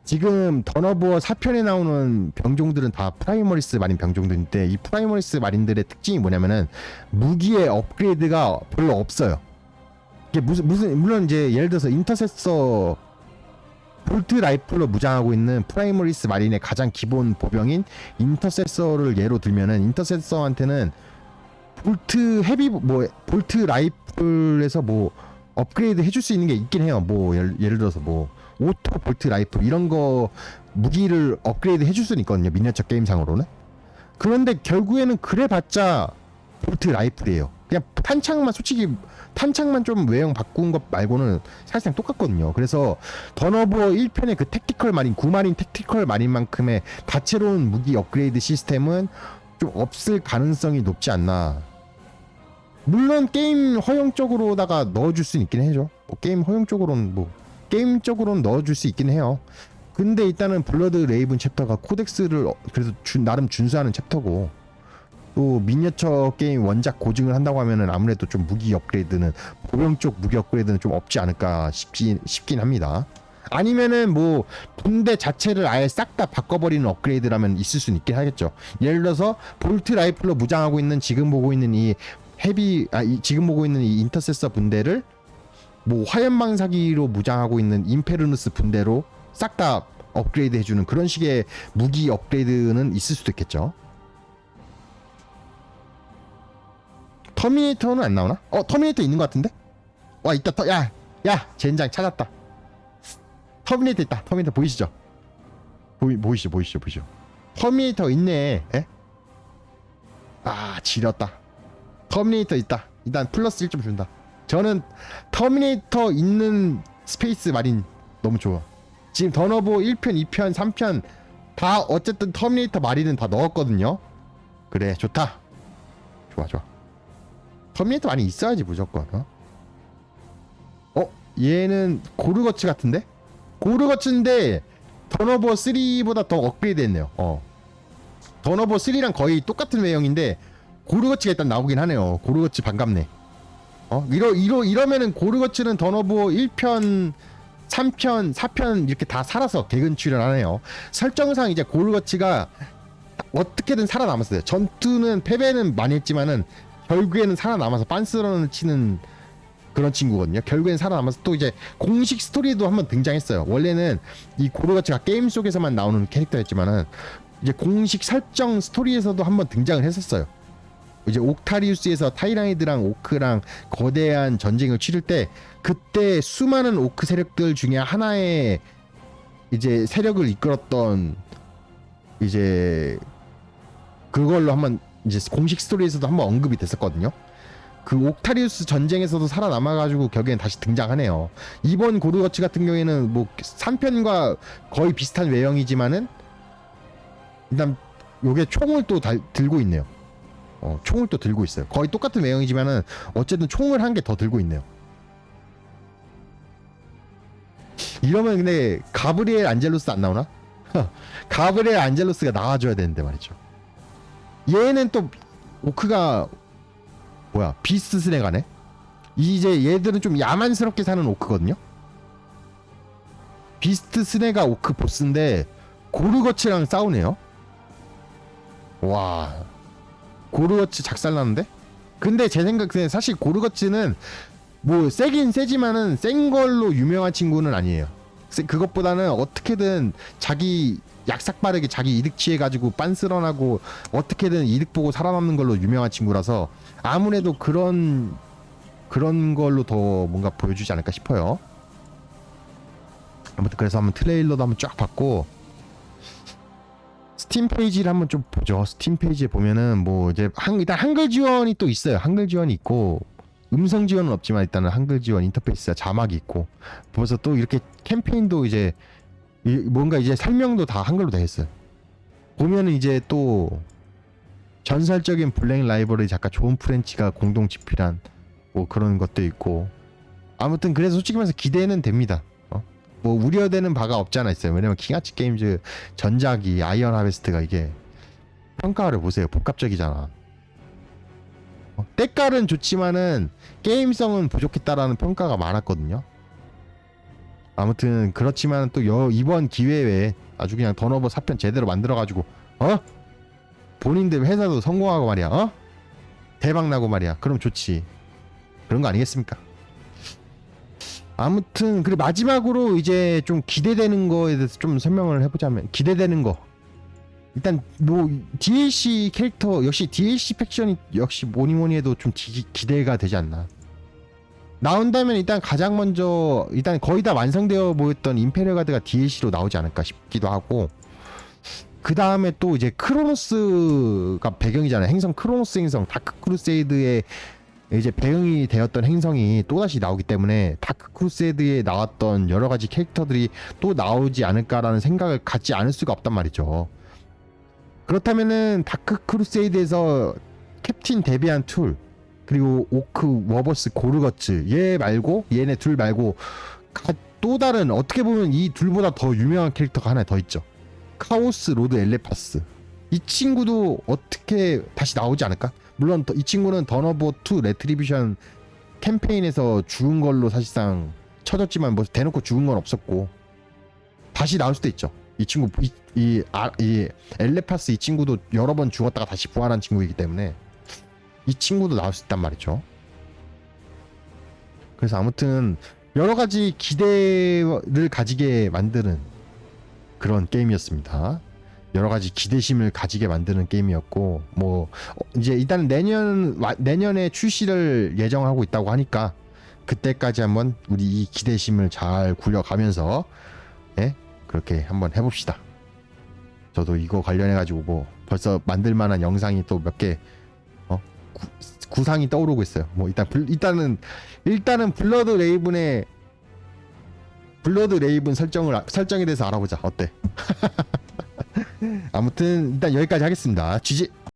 [SPEAKER 1] 지금 던어버 4편에 나오는 병종들은 다 프라이머리스 마린 병종들인데 이 프라이머리스 마린들의 특징이 뭐냐면은 무기의 업그레이드가 별로 없어요. 이게 무슨 물론 이제 예를 들어서 인터세서 볼트 라이플로 무장하고 있는 프라이머리스 마린의 가장 기본 보병인 인터세서를 예로 들면은 인터세서한테는 볼트 라이플에서 뭐 업그레이드 해줄 수 있는 게 있긴 해요. 뭐 예를 들어서 뭐 오토 볼트 라이플 이런 거 무기를 업그레이드 해줄 수는 있거든요. 미니어처 게임상으로는. 그런데 결국에는 그래봤자 볼트 라이플이에요. 그냥 솔직히 탄창만 좀 외형 바꾼 것 말고는 사실상 똑같거든요. 그래서 던어버 1편의 그 택티컬 마린, 구마린 택티컬 마린만큼의 다채로운 무기 업그레이드 시스템은 좀 없을 가능성이 높지 않나. 물론 게임 허용적으로다가 넣어줄 수 있긴 해죠. 게임 허용적으로는 게임적으로는 넣어줄 수 있긴 해요. 근데 일단은 블러드 레이븐 챕터가 코덱스를 그래도 나름 준수하는 챕터고, 또 미니어처 게임 원작 고증을 한다고 하면은 아무래도 좀 무기 업그레이드는, 보병 쪽 무기 업그레이드는 좀 없지 않을까 싶긴 합니다. 아니면은 뭐 분대 자체를 아예 싹 다 바꿔버리는 업그레이드라면 있을 수는 있긴 하겠죠. 예를 들어서 볼트 라이플로 무장하고 있는 지금 보고 있는 이 인터세서 분대를 뭐 화염방사기로 무장하고 있는 임페르누스 분대로 싹 다 업그레이드 해주는 그런 식의 무기 업그레이드는 있을 수도 있겠죠. 터미네이터는 안 나오나? 터미네이터 있는 것 같은데? 와, 있다. 야 젠장 찾았다. 터미네이터 있다. 터미네이터 보이시죠? 보이시죠? 터미네이터 있네. 에? 아, 지렸다. 터미네이터 있다. 일단 플러스 1점 준다. 저는 터미네이터 있는 스페이스 마린 너무 좋아. 지금 던어버 1편, 2편, 3편 다 어쨌든 터미네이터 마린은 다 넣었거든요. 그래, 좋다. 좋아. 터미네이터 많이 있어야지 무조건. 얘는 고르거츠 같은데? 고르거츠인데 던어버 3보다 더 업그레이드 했네요. 던어버 3랑 거의 똑같은 외형인데 고르거츠가 일단 나오긴 하네요. 고르거츠 반갑네. 이러면은 고르거츠는 던어버 1편, 3편, 4편 이렇게 다 살아서 개근 출연하네요. 설정상 이제 고르거츠가 어떻게든 살아남았어요. 전투는 패배는 많이 했지만은 결국에는 살아남아서 빤스런을 치는 그런 친구거든요. 결국엔 살아남아서 또 이제 공식 스토리에도 한번 등장했어요. 원래는 이 고르거츠가 게임 속에서만 나오는 캐릭터였지만은 이제 공식 설정 스토리에서도 한번 등장을 했었어요. 이제 옥타리우스에서 타이라니드랑 오크랑 거대한 전쟁을 치를 때 그때 수많은 오크 세력들 중에 하나의 이제 세력을 이끌었던 이제 그걸로 한번 이제 공식 스토리에서도 한번 언급이 됐었거든요. 그 옥타리우스 전쟁에서도 살아남아가지고 결국엔 다시 등장하네요. 이번 고르거츠 같은 경우에는 뭐 3편과 거의 비슷한 외형이지만은 일단 요게 총을 또 들고 있네요. 총을 또 들고 있어요. 거의 똑같은 외형이지만은 어쨌든 총을 한 개 더 들고 있네요. 이러면 근데 가브리엘 안젤로스 안 나오나? 가브리엘 안젤로스가 나와줘야 되는데 말이죠. 얘는 또 오크가 뭐야, 비스트 스네가네. 이제 얘들은 좀 야만스럽게 사는 오크거든요. 비스트 스네가 오크 보스인데 고르거츠랑 싸우네요. 와, 고르거츠 작살나는데? 근데 제 생각에 사실 고르거츠는 뭐 세긴 세지만은 센 걸로 유명한 친구는 아니에요. 그것보다는 어떻게든 자기 약삭 빠르게 자기 이득 취해가지고 빤스런하고 어떻게든 이득 보고 살아남는 걸로 유명한 친구라서 아무래도 그런 그런 걸로 더 뭔가 보여주지 않을까 싶어요. 아무튼 그래서 한번 트레일러도 한번 쫙 봤고, 스팀 페이지를 한번 좀 보죠. 스팀 페이지에 보면은 뭐 이제 일단 한글 지원이 또 있어요. 한글 지원이 있고, 음성 지원은 없지만 일단은 한글 지원 인터페이스가 자막이 있고, 벌써 또 이렇게 캠페인도 이제 뭔가 이제 설명도 다 한글로 돼 있어요. 보면은 이제 또 전설적인 블랙 라이벌의 작가 존 프렌치가 공동 집필한 뭐 그런 것도 있고, 아무튼 그래서 솔직히 말해서 기대는 됩니다. 뭐 우려되는 바가 없지 않아 있어요. 왜냐면 킹아치 게임즈 전작이 아이언 하베스트가 이게 평가를 보세요. 복합적이잖아. 때깔은 좋지만은 게임성은 부족했다라는 평가가 많았거든요. 아무튼 그렇지만 또 이번 기회에 아주 그냥 던오버 4편 제대로 만들어가지고 본인들 회사도 성공하고 말이야. 대박 나고 말이야. 그럼 좋지. 그런 거 아니겠습니까? 아무튼 그리고 마지막으로 이제 좀 기대되는 거에 대해서 좀 설명을 해보자면, 기대되는 거 일단 뭐 DLC 캐릭터 역시 DLC 팩션이 역시 뭐니뭐니 해도 좀 기대가 되지 않나. 나온다면 일단 가장 먼저 일단 거의 다 완성되어 보였던 임페리얼 가드가 DLC로 나오지 않을까 싶기도 하고, 그 다음에 또 이제 크로노스가 배경이잖아요. 행성 크로노스 행성 다크 크루세이드의 이제 배경이 되었던 행성이 또다시 나오기 때문에 다크 크루세이드에 나왔던 여러 가지 캐릭터들이 또 나오지 않을까라는 생각을 갖지 않을 수가 없단 말이죠. 그렇다면은 다크 크루세이드에서 캡틴 데비안 툴, 그리고 오크 워버스 고르거츠 얘네 둘 말고 또 다른, 어떻게 보면 이 둘보다 더 유명한 캐릭터가 하나 더 있죠. 카오스 로드 엘레파스. 이 친구도 어떻게 다시 나오지 않을까? 물론 이 친구는 던오버2 레트리뷰션 캠페인에서 죽은 걸로 사실상 쳐졌지만 뭐 대놓고 죽은 건 없었고 다시 나올 수도 있죠. 이 친구 이 엘레파스 이 친구도 여러 번 죽었다가 다시 부활한 친구이기 때문에 이 친구도 나올 수 있단 말이죠. 그래서 아무튼 여러 가지 기대를 가지게 만드는 그런 게임이었습니다. 여러 가지 기대심을 가지게 만드는 게임이었고, 뭐 이제 일단 내년에 출시를 예정하고 있다고 하니까 그때까지 한번 우리 이 기대심을 잘 굴려가면서 그렇게 한번 해봅시다. 저도 이거 관련해 가지고 뭐 벌써 만들 만한 영상이 또 몇 개 구상이 떠오르고 있어요. 뭐 일단은 블러드 레이븐 설정에 대해서 알아보자. 어때? 아무튼 일단 여기까지 하겠습니다. GG.